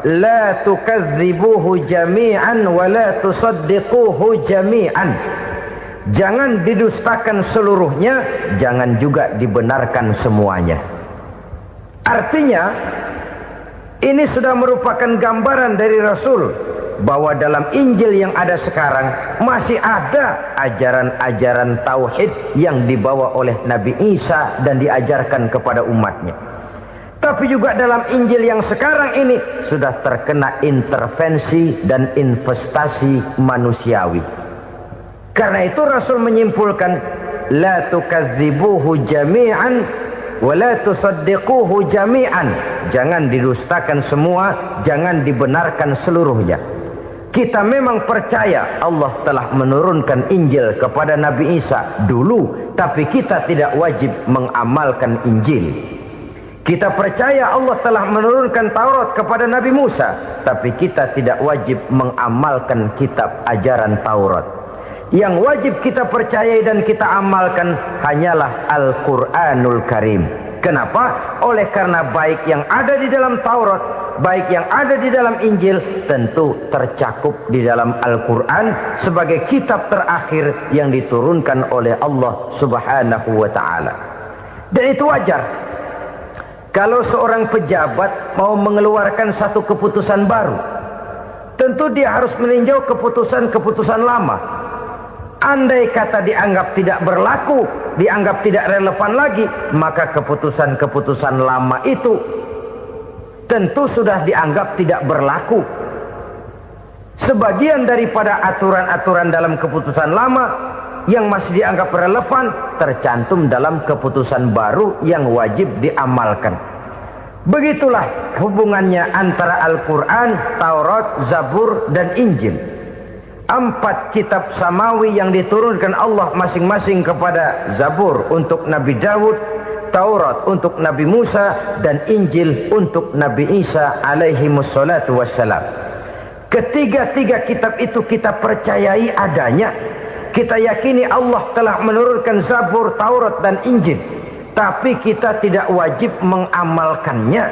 "La tukadzibuhu jami'an wa la tusaddiquhu jami'an." Jangan didustakan seluruhnya, jangan juga dibenarkan semuanya. Artinya, ini sudah merupakan gambaran dari Rasul bahwa dalam Injil yang ada sekarang masih ada ajaran-ajaran tauhid yang dibawa oleh Nabi Isa dan diajarkan kepada umatnya. Tapi juga dalam Injil yang sekarang ini sudah terkena intervensi dan investasi manusiawi. Karena itu Rasul menyimpulkan, la tukadzibuhu jami'an wa la tusaddiquhu jami'an. Jangan didustakan semua, jangan dibenarkan seluruhnya. Kita memang percaya Allah telah menurunkan Injil kepada Nabi Isa dulu, tapi kita tidak wajib mengamalkan Injil. Kita percaya Allah telah menurunkan Taurat kepada Nabi Musa, tapi kita tidak wajib mengamalkan kitab ajaran Taurat. Yang wajib kita percayai dan kita amalkan hanyalah Al-Quranul Karim. Kenapa? Oleh karena baik yang ada di dalam Taurat, baik yang ada di dalam Injil, tentu tercakup di dalam Al-Quran sebagai kitab terakhir yang diturunkan oleh Allah Subhanahu wa Ta'ala. Dan itu wajar. Kalau seorang pejabat mau mengeluarkan satu keputusan baru, tentu dia harus meninjau keputusan-keputusan lama. Andai kata dianggap tidak berlaku, dianggap tidak relevan lagi, maka keputusan-keputusan lama itu tentu sudah dianggap tidak berlaku. Sebagian daripada aturan-aturan dalam keputusan lama yang masih dianggap relevan tercantum dalam keputusan baru yang wajib diamalkan. Begitulah hubungannya antara Al-Quran, Taurat, Zabur, dan Injil. 4 kitab samawi yang diturunkan Allah masing-masing kepada Zabur untuk Nabi Daud, Taurat untuk Nabi Musa, dan Injil untuk Nabi Isa alaihi wassalatu wassalam. Ketiga-tiga kitab itu kita percayai adanya. Kita yakini Allah telah menurunkan Zabur, Taurat, dan Injil. Tapi kita tidak wajib mengamalkannya.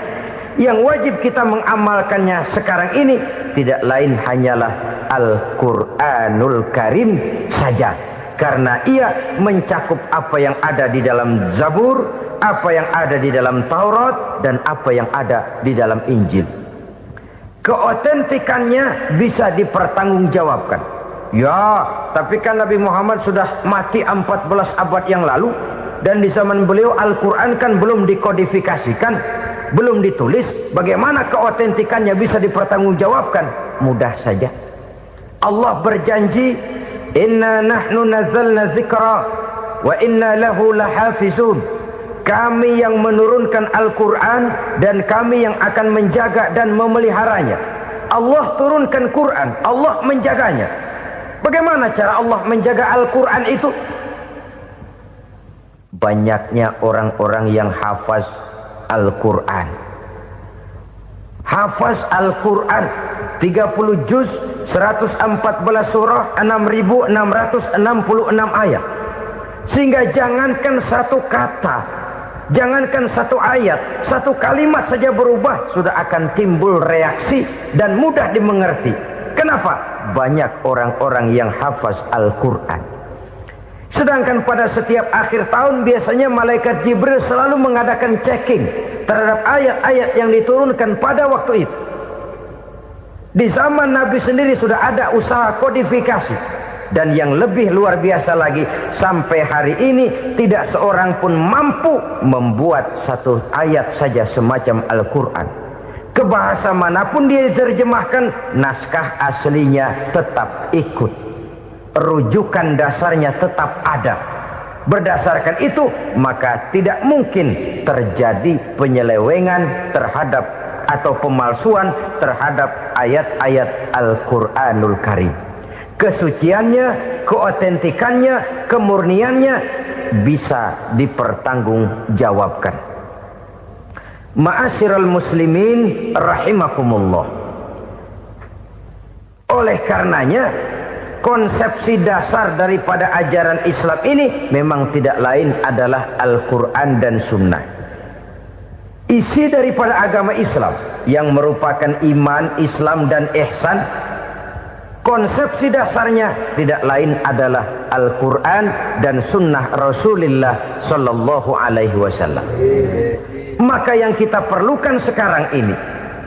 Yang wajib kita mengamalkannya sekarang ini tidak lain hanyalah Al-Quranul Karim saja. Karena ia mencakup apa yang ada di dalam Zabur, apa yang ada di dalam Taurat, dan apa yang ada di dalam Injil. Keotentikannya bisa dipertanggungjawabkan. Ya, tapi kan Nabi Muhammad sudah mati 14 abad yang lalu, dan di zaman beliau Al-Quran kan belum dikodifikasikan, belum ditulis. Bagaimana keotentikannya bisa dipertanggungjawabkan? Mudah saja. Allah berjanji, inna nahnu nazzalna dzikra wa inna lahu lahafizun. Kami yang menurunkan Al-Quran dan kami yang akan menjaga dan memeliharanya. Allah turunkan Quran, Allah menjaganya. Bagaimana cara Allah menjaga Al-Quran itu? Banyaknya orang-orang yang hafaz Al-Quran. Hafaz Al-Quran 30 juz, 114 surah, 6.666 ayat. Sehingga jangankan satu kata Jangankan satu ayat, satu kalimat saja berubah sudah akan timbul reaksi dan mudah dimengerti. Kenapa? Banyak orang-orang yang hafaz Al-Quran. Sedangkan pada setiap akhir tahun biasanya malaikat Jibril selalu mengadakan checking terhadap ayat-ayat yang diturunkan pada waktu itu. Di zaman Nabi sendiri sudah ada usaha kodifikasi. Dan yang lebih luar biasa lagi, sampai hari ini tidak seorang pun mampu membuat satu ayat saja semacam Al-Quran. Ke bahasa manapun dia diterjemahkan, naskah aslinya tetap ikut, rujukan dasarnya tetap ada. Berdasarkan itu, maka tidak mungkin terjadi penyelewengan terhadap atau pemalsuan terhadap ayat-ayat Al-Quranul Karim. Kesuciannya, keotentikannya, kemurniannya bisa dipertanggungjawabkan. Ma'asyiral muslimin rahimakumullah. Oleh karenanya, konsepsi dasar daripada ajaran Islam ini memang tidak lain adalah Al-Quran dan Sunnah. Isi daripada agama Islam yang merupakan iman, Islam dan ihsan, konsepsi dasarnya tidak lain adalah Al-Quran dan Sunnah Rasulullah Sallallahu Alaihi Wasallam. Maka yang kita perlukan sekarang ini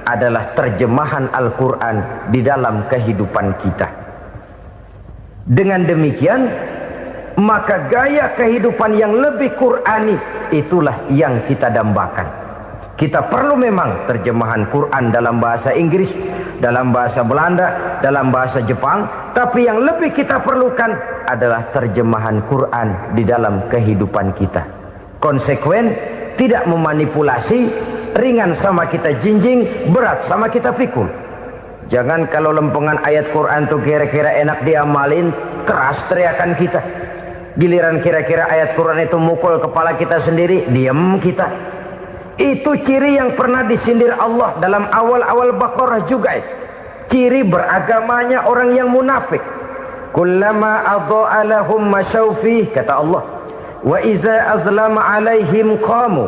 adalah terjemahan Al-Quran di dalam kehidupan kita. Dengan demikian, maka gaya kehidupan yang lebih Qurani itulah yang kita dambakan. Kita perlu memang terjemahan Quran dalam bahasa Inggris, dalam bahasa Belanda, dalam bahasa Jepang, tapi yang lebih kita perlukan adalah terjemahan Quran di dalam kehidupan kita. Konsekuen, tidak memanipulasi, ringan sama kita jinjing, berat sama kita pikul. Jangan kalau lempengan ayat Quran tuh kira-kira enak diamalin, keras teriakan kita. Giliran kira-kira ayat Quran itu mukul kepala kita sendiri, diam kita. Itu ciri yang pernah disindir Allah dalam awal-awal Baqarah juga. Ciri beragamanya orang yang munafik. Kullama adha'a lahum masyawfih, kata Allah. Wa iza azlama alaihim qamu.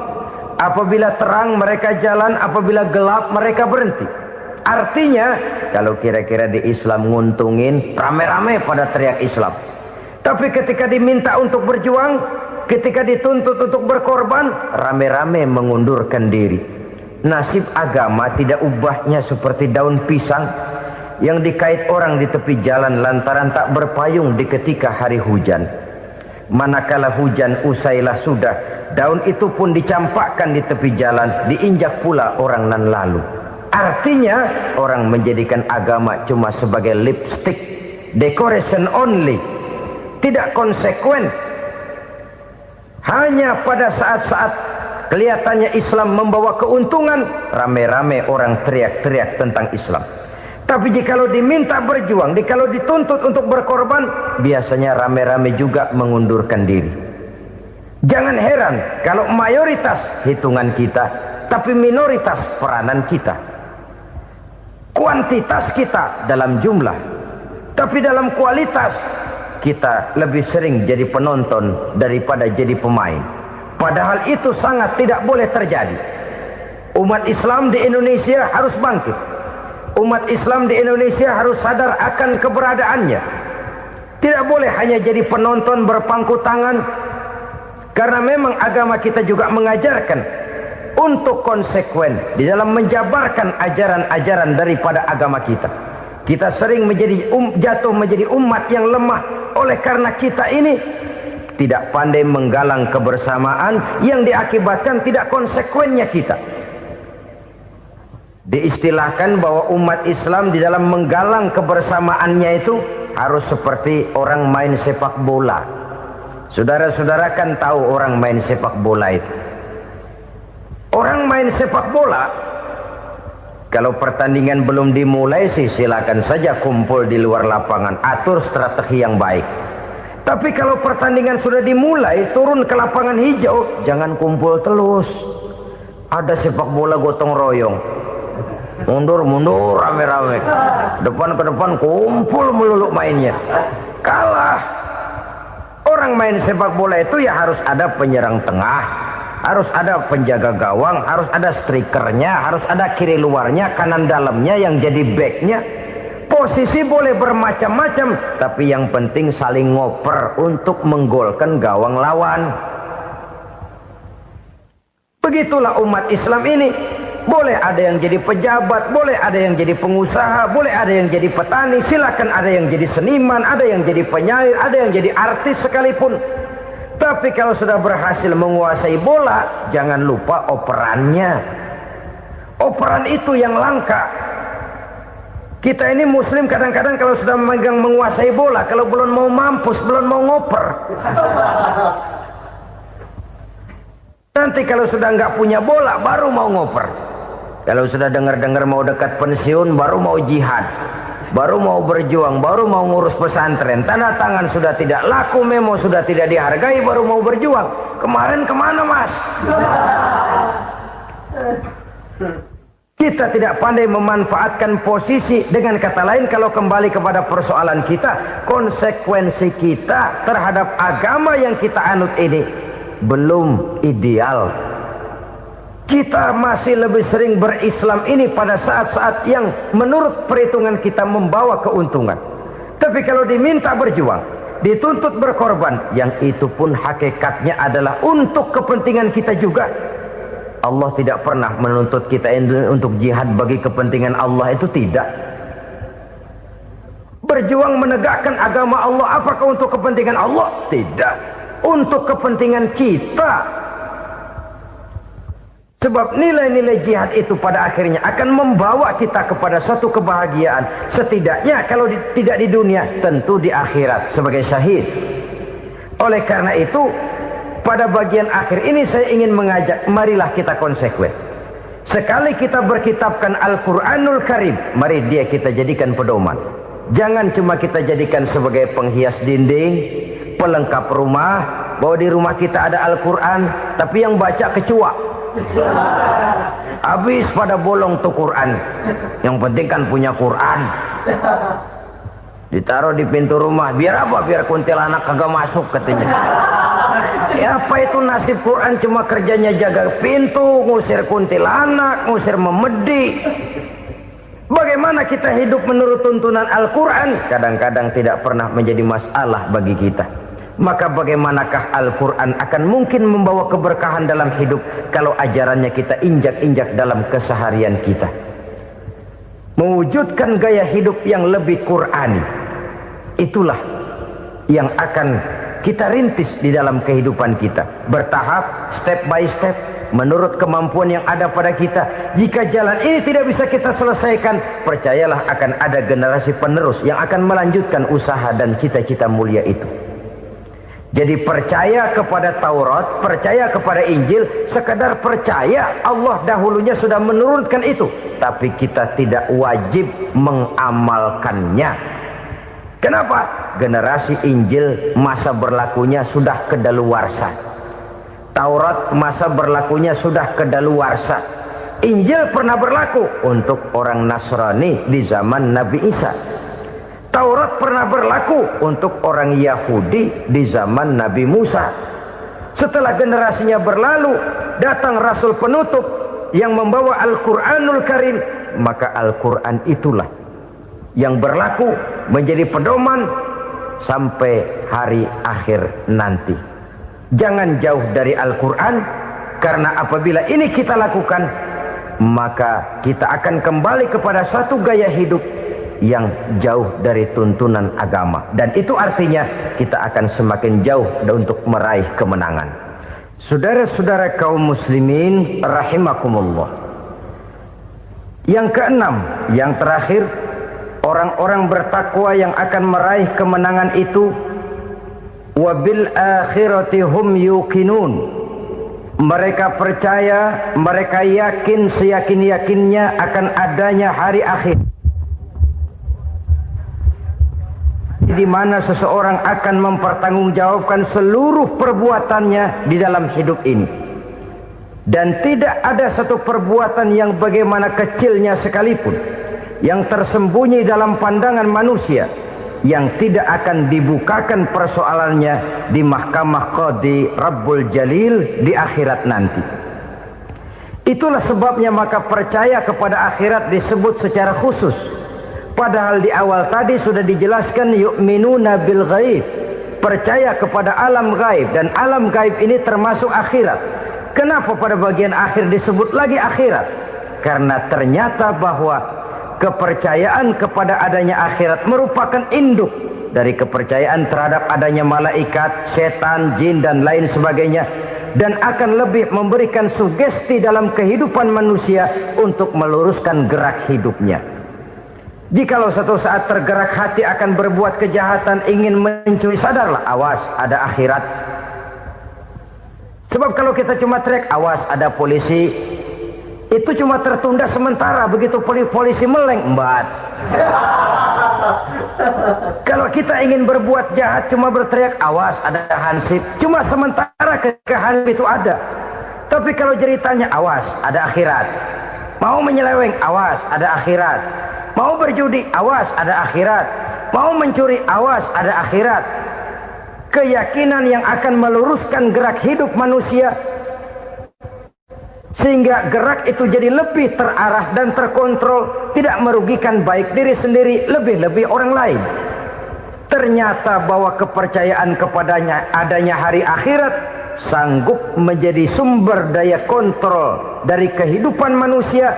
Apabila terang mereka jalan, apabila gelap mereka berhenti. Artinya, kalau kira-kira di Islam nguntungin, rame-rame pada teriak Islam. Tapi ketika diminta untuk berjuang, ketika dituntut untuk berkorban, rame-rame mengundurkan diri. Nasib agama tidak ubahnya seperti daun pisang yang dikait orang di tepi jalan lantaran tak berpayung di ketika hari hujan. Manakala hujan usailah sudah, daun itu pun dicampakkan di tepi jalan, diinjak pula orang nan lalu. Artinya, orang menjadikan agama cuma sebagai lipstick, decoration only, tidak konsekuen. Hanya pada saat-saat kelihatannya Islam membawa keuntungan, rame-rame orang teriak-teriak tentang Islam. Tapi jikalau diminta berjuang, jikalau dituntut untuk berkorban, biasanya rame-rame juga mengundurkan diri. Jangan heran kalau mayoritas hitungan kita, tapi minoritas peranan kita. Kuantitas kita dalam jumlah, tapi dalam kualitas kita lebih sering jadi penonton daripada jadi pemain. Padahal itu sangat tidak boleh terjadi. Umat Islam di Indonesia harus bangkit. Umat Islam di Indonesia harus sadar akan keberadaannya. Tidak boleh hanya jadi penonton berpangku tangan. Karena memang agama kita juga mengajarkan untuk konsekuen di dalam menjabarkan ajaran-ajaran daripada agama kita. Kita sering jatuh menjadi umat yang lemah oleh karena kita ini tidak pandai menggalang kebersamaan yang diakibatkan tidak konsekuennya kita. Diistilahkan bahwa umat Islam di dalam menggalang kebersamaannya itu harus seperti orang main sepak bola. Saudara-saudara kan tahu orang main sepak bola itu. Orang main sepak bola, kalau pertandingan belum dimulai sih silakan saja kumpul di luar lapangan, atur strategi yang baik. Tapi kalau pertandingan sudah dimulai, turun ke lapangan hijau, jangan kumpul terus. Ada sepak bola gotong royong, mundur-mundur rame-rame, depan ke depan kumpul melulu mainnya. Kalah. Orang main sepak bola itu ya harus ada penyerang tengah, harus ada penjaga gawang, harus ada strikernya, harus ada kiri luarnya, kanan dalamnya yang jadi backnya. Posisi boleh bermacam-macam, tapi yang penting saling ngoper untuk menggolkan gawang lawan. Begitulah umat Islam ini. Boleh ada yang jadi pejabat, boleh ada yang jadi pengusaha, boleh ada yang jadi petani, silakan ada yang jadi seniman, ada yang jadi penyair, ada yang jadi artis sekalipun. Tapi kalau sudah berhasil menguasai bola, jangan lupa operannya. Operan itu yang langka. Kita ini muslim kadang-kadang kalau sudah memegang menguasai bola, kalau belum mau mampus, belum mau ngoper. Nanti kalau sudah nggak punya bola, baru mau ngoper. Kalau sudah dengar-dengar mau dekat pensiun, baru mau jihad, baru mau berjuang, baru mau ngurus pesantren. Tanda tangan sudah tidak laku, memo sudah tidak dihargai, baru mau berjuang. Kemarin kemana mas? Kita tidak pandai memanfaatkan posisi. Dengan kata lain, kalau kembali kepada persoalan kita, konsekuensi kita terhadap agama yang kita anut ini belum ideal. Kita masih lebih sering berislam ini pada saat-saat yang menurut perhitungan kita membawa keuntungan. Tapi kalau diminta berjuang, dituntut berkorban, yang itu pun hakikatnya adalah untuk kepentingan kita juga. Allah tidak pernah menuntut kita untuk jihad bagi kepentingan Allah, itu tidak. Berjuang menegakkan agama Allah, apakah untuk kepentingan Allah? Tidak. Untuk kepentingan kita. Sebab nilai-nilai jihad itu pada akhirnya akan membawa kita kepada suatu kebahagiaan. Setidaknya kalau tidak di dunia, tentu di akhirat sebagai syahid. Oleh karena itu, pada bagian akhir ini saya ingin mengajak, marilah kita konsekuen. Sekali kita berkitabkan Al-Quranul Karim, mari dia kita jadikan pedoman. Jangan cuma kita jadikan sebagai penghias dinding, pelengkap rumah, bahwa di rumah kita ada Al-Quran, tapi yang baca kecoa. Habis pada bolong tuh Quran. Yang penting kan punya Quran. Ditaruh di pintu rumah. Biar apa? Biar kuntilanak kagak masuk katanya. Ya apa itu nasib Quran, cuma kerjanya jaga pintu, ngusir kuntilanak, ngusir memedi. Bagaimana kita hidup menurut tuntunan Al-Quran? Kadang-kadang tidak pernah menjadi masalah bagi kita. Maka bagaimanakah Al-Quran akan mungkin membawa keberkahan dalam hidup kalau ajarannya kita injak-injak dalam keseharian kita? Mewujudkan gaya hidup yang lebih Qurani, itulah yang akan kita rintis di dalam kehidupan kita. Bertahap, step by step, menurut kemampuan yang ada pada kita. Jika jalan ini tidak bisa kita selesaikan, percayalah akan ada generasi penerus yang akan melanjutkan usaha dan cita-cita mulia itu. Jadi percaya kepada Taurat, percaya kepada Injil, sekedar percaya Allah dahulunya sudah menurunkan itu. Tapi kita tidak wajib mengamalkannya. Kenapa? Generasi Injil masa berlakunya sudah kedaluarsa. Taurat masa berlakunya sudah kedaluarsa. Injil pernah berlaku untuk orang Nasrani di zaman Nabi Isa. Taurat pernah berlaku untuk orang Yahudi di zaman Nabi Musa. Setelah generasinya berlalu, datang Rasul penutup yang membawa Al-Quranul Karim. Maka Al-Quran itulah yang berlaku menjadi pedoman sampai hari akhir nanti. Jangan jauh dari Al-Quran, karena apabila ini kita lakukan, maka kita akan kembali kepada satu gaya hidup yang jauh dari tuntunan agama, dan itu artinya kita akan semakin jauh untuk meraih kemenangan. Saudara-saudara kaum muslimin rahimakumullah. Yang keenam, yang terakhir, orang-orang bertakwa yang akan meraih kemenangan itu wabil akhirati hum yuqinun. Mereka percaya, mereka yakin seyakin-yakinnya akan adanya hari akhir, di mana seseorang akan mempertanggungjawabkan seluruh perbuatannya di dalam hidup ini. Dan tidak ada satu perbuatan yang bagaimana kecilnya sekalipun yang tersembunyi dalam pandangan manusia yang tidak akan dibukakan persoalannya di mahkamah Qadi Rabbul Jalil di akhirat nanti. Itulah sebabnya maka percaya kepada akhirat disebut secara khusus. Padahal di awal tadi sudah dijelaskan yu'minuna bil ghaib, percaya kepada alam gaib, dan alam gaib ini termasuk akhirat. Kenapa pada bagian akhir disebut lagi akhirat? Karena ternyata bahwa kepercayaan kepada adanya akhirat merupakan induk dari kepercayaan terhadap adanya malaikat, setan, jin dan lain sebagainya, dan akan lebih memberikan sugesti dalam kehidupan manusia untuk meluruskan gerak hidupnya. Jikalau satu saat tergerak hati akan berbuat kejahatan, ingin mencuri, sadarlah, awas ada akhirat. Sebab kalau kita cuma teriak awas ada polisi, itu cuma tertunda sementara, begitu polisi meleng embat. Kalau kita ingin berbuat jahat cuma berteriak awas ada hansip, cuma sementara hansip itu ada. Tapi kalau ceritanya awas ada akhirat, mau menyeleweng awas ada akhirat, mau berjudi awas ada akhirat, mau mencuri awas ada akhirat. Keyakinan yang akan meluruskan gerak hidup manusia sehingga gerak itu jadi lebih terarah dan terkontrol, tidak merugikan baik diri sendiri, lebih-lebih orang lain. Ternyata bahwa kepercayaan kepadanya adanya hari akhirat sanggup menjadi sumber daya kontrol dari kehidupan manusia,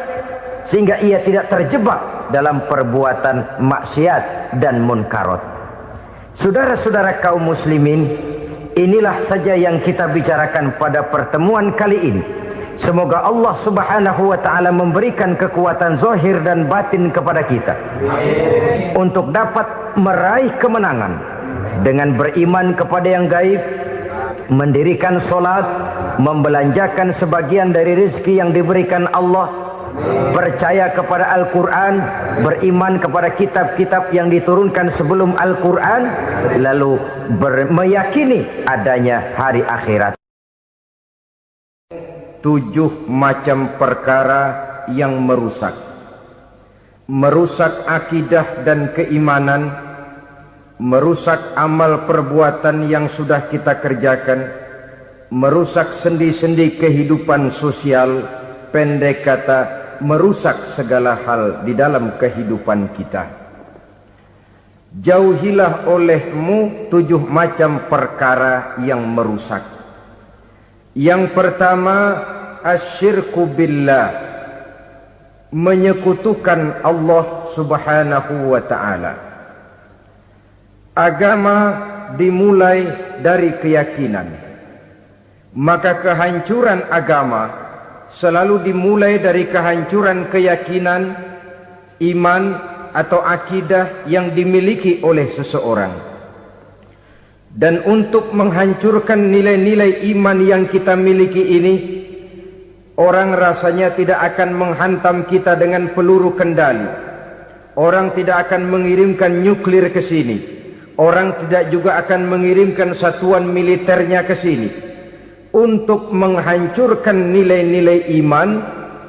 sehingga ia tidak terjebak dalam perbuatan maksiat dan munkarat. Saudara-saudara kaum muslimin, inilah saja yang kita bicarakan pada pertemuan kali ini. Semoga Allah subhanahu wa ta'ala memberikan kekuatan zahir dan batin kepada kita. Amin. Untuk dapat meraih kemenangan dengan beriman kepada yang gaib, mendirikan solat, membelanjakan sebagian dari rezeki yang diberikan Allah, percaya kepada Al-Quran, beriman kepada kitab-kitab yang diturunkan sebelum Al-Quran, lalu meyakini adanya hari akhirat. 7 macam perkara yang merusak akidah dan keimanan, merusak amal perbuatan yang sudah kita kerjakan, merusak sendi-sendi kehidupan sosial, pendek kata merusak segala hal di dalam kehidupan kita. Jauhilah olehmu 7 macam perkara yang merusak. Yang pertama, asyirku billah, menyekutukan Allah subhanahu wa ta'ala. Agama dimulai dari keyakinan, maka kehancuran agama selalu dimulai dari kehancuran keyakinan, iman atau akidah yang dimiliki oleh seseorang. Dan untuk menghancurkan nilai-nilai iman yang kita miliki ini, orang rasanya tidak akan menghantam kita dengan peluru kendali. Orang tidak akan mengirimkan nuklir ke sini. Orang tidak juga akan mengirimkan satuan militernya ke sini. Untuk menghancurkan nilai-nilai iman,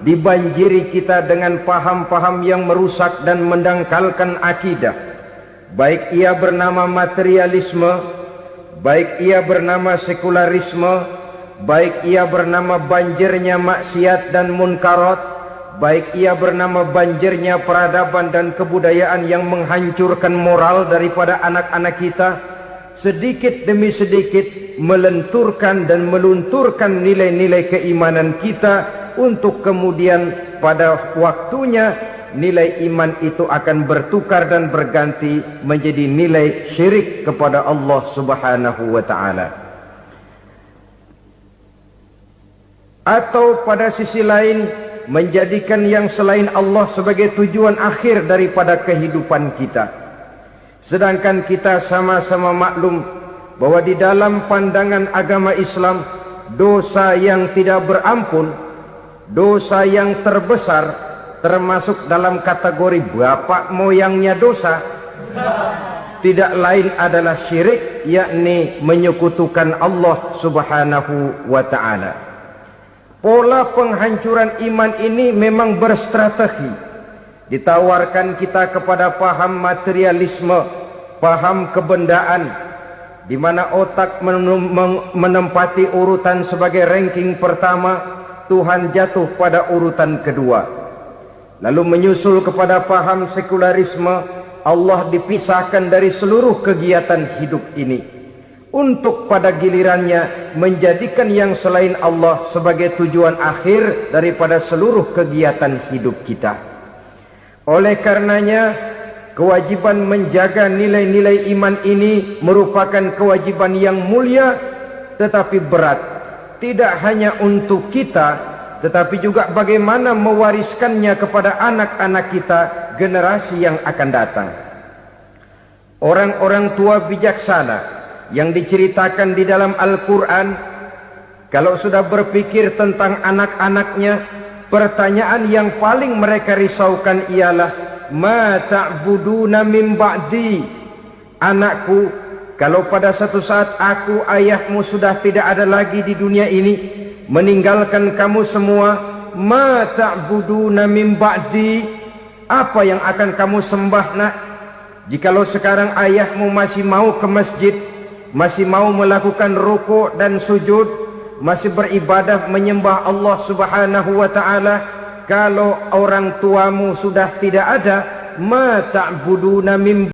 dibanjiri kita dengan paham-paham yang merusak dan mendangkalkan akidah. Baik ia bernama materialisme, baik ia bernama sekularisme, baik ia bernama banjirnya maksiat dan munkarat, baik ia bernama banjirnya peradaban dan kebudayaan yang menghancurkan moral daripada anak-anak kita, sedikit demi sedikit melenturkan dan melunturkan nilai-nilai keimanan kita, untuk kemudian pada waktunya nilai iman itu akan bertukar dan berganti menjadi nilai syirik kepada Allah subhanahu wa ta'ala. Atau pada sisi lain, menjadikan yang selain Allah sebagai tujuan akhir daripada kehidupan kita. Sedangkan kita sama-sama maklum bahwa di dalam pandangan agama Islam, dosa yang tidak berampun, dosa yang terbesar, termasuk dalam kategori bapak moyangnya dosa, tidak lain adalah syirik, yakni menyekutukan Allah subhanahu wa ta'ala. Pola penghancuran iman ini memang berstrategi. Ditawarkan kita kepada paham materialisme, paham kebendaan, di mana otak menempati urutan sebagai ranking pertama, Tuhan jatuh pada urutan kedua. Lalu menyusul kepada paham sekularisme, Allah dipisahkan dari seluruh kegiatan hidup ini, untuk pada gilirannya menjadikan yang selain Allah sebagai tujuan akhir daripada seluruh kegiatan hidup kita. Oleh karenanya, kewajiban menjaga nilai-nilai iman ini merupakan kewajiban yang mulia tetapi berat, tidak hanya untuk kita, tetapi juga bagaimana mewariskannya kepada anak-anak kita, generasi yang akan datang. Orang-orang tua bijaksana yang diceritakan di dalam Al-Quran, kalau sudah berpikir tentang anak-anaknya, pertanyaan yang paling mereka risaukan ialah, ma ta'buduna min ba'di. Anakku, kalau pada satu saat aku, ayahmu sudah tidak ada lagi di dunia ini, meninggalkan kamu semua, ma ta'buduna min ba'di, apa yang akan kamu sembah nak? Jikalau sekarang ayahmu masih mau ke masjid, masih mau melakukan rukuk dan sujud, masih beribadah menyembah Allah Subhanahu wa ta'ala, kalau orang tuamu sudah tidak ada, ma ta'buduna min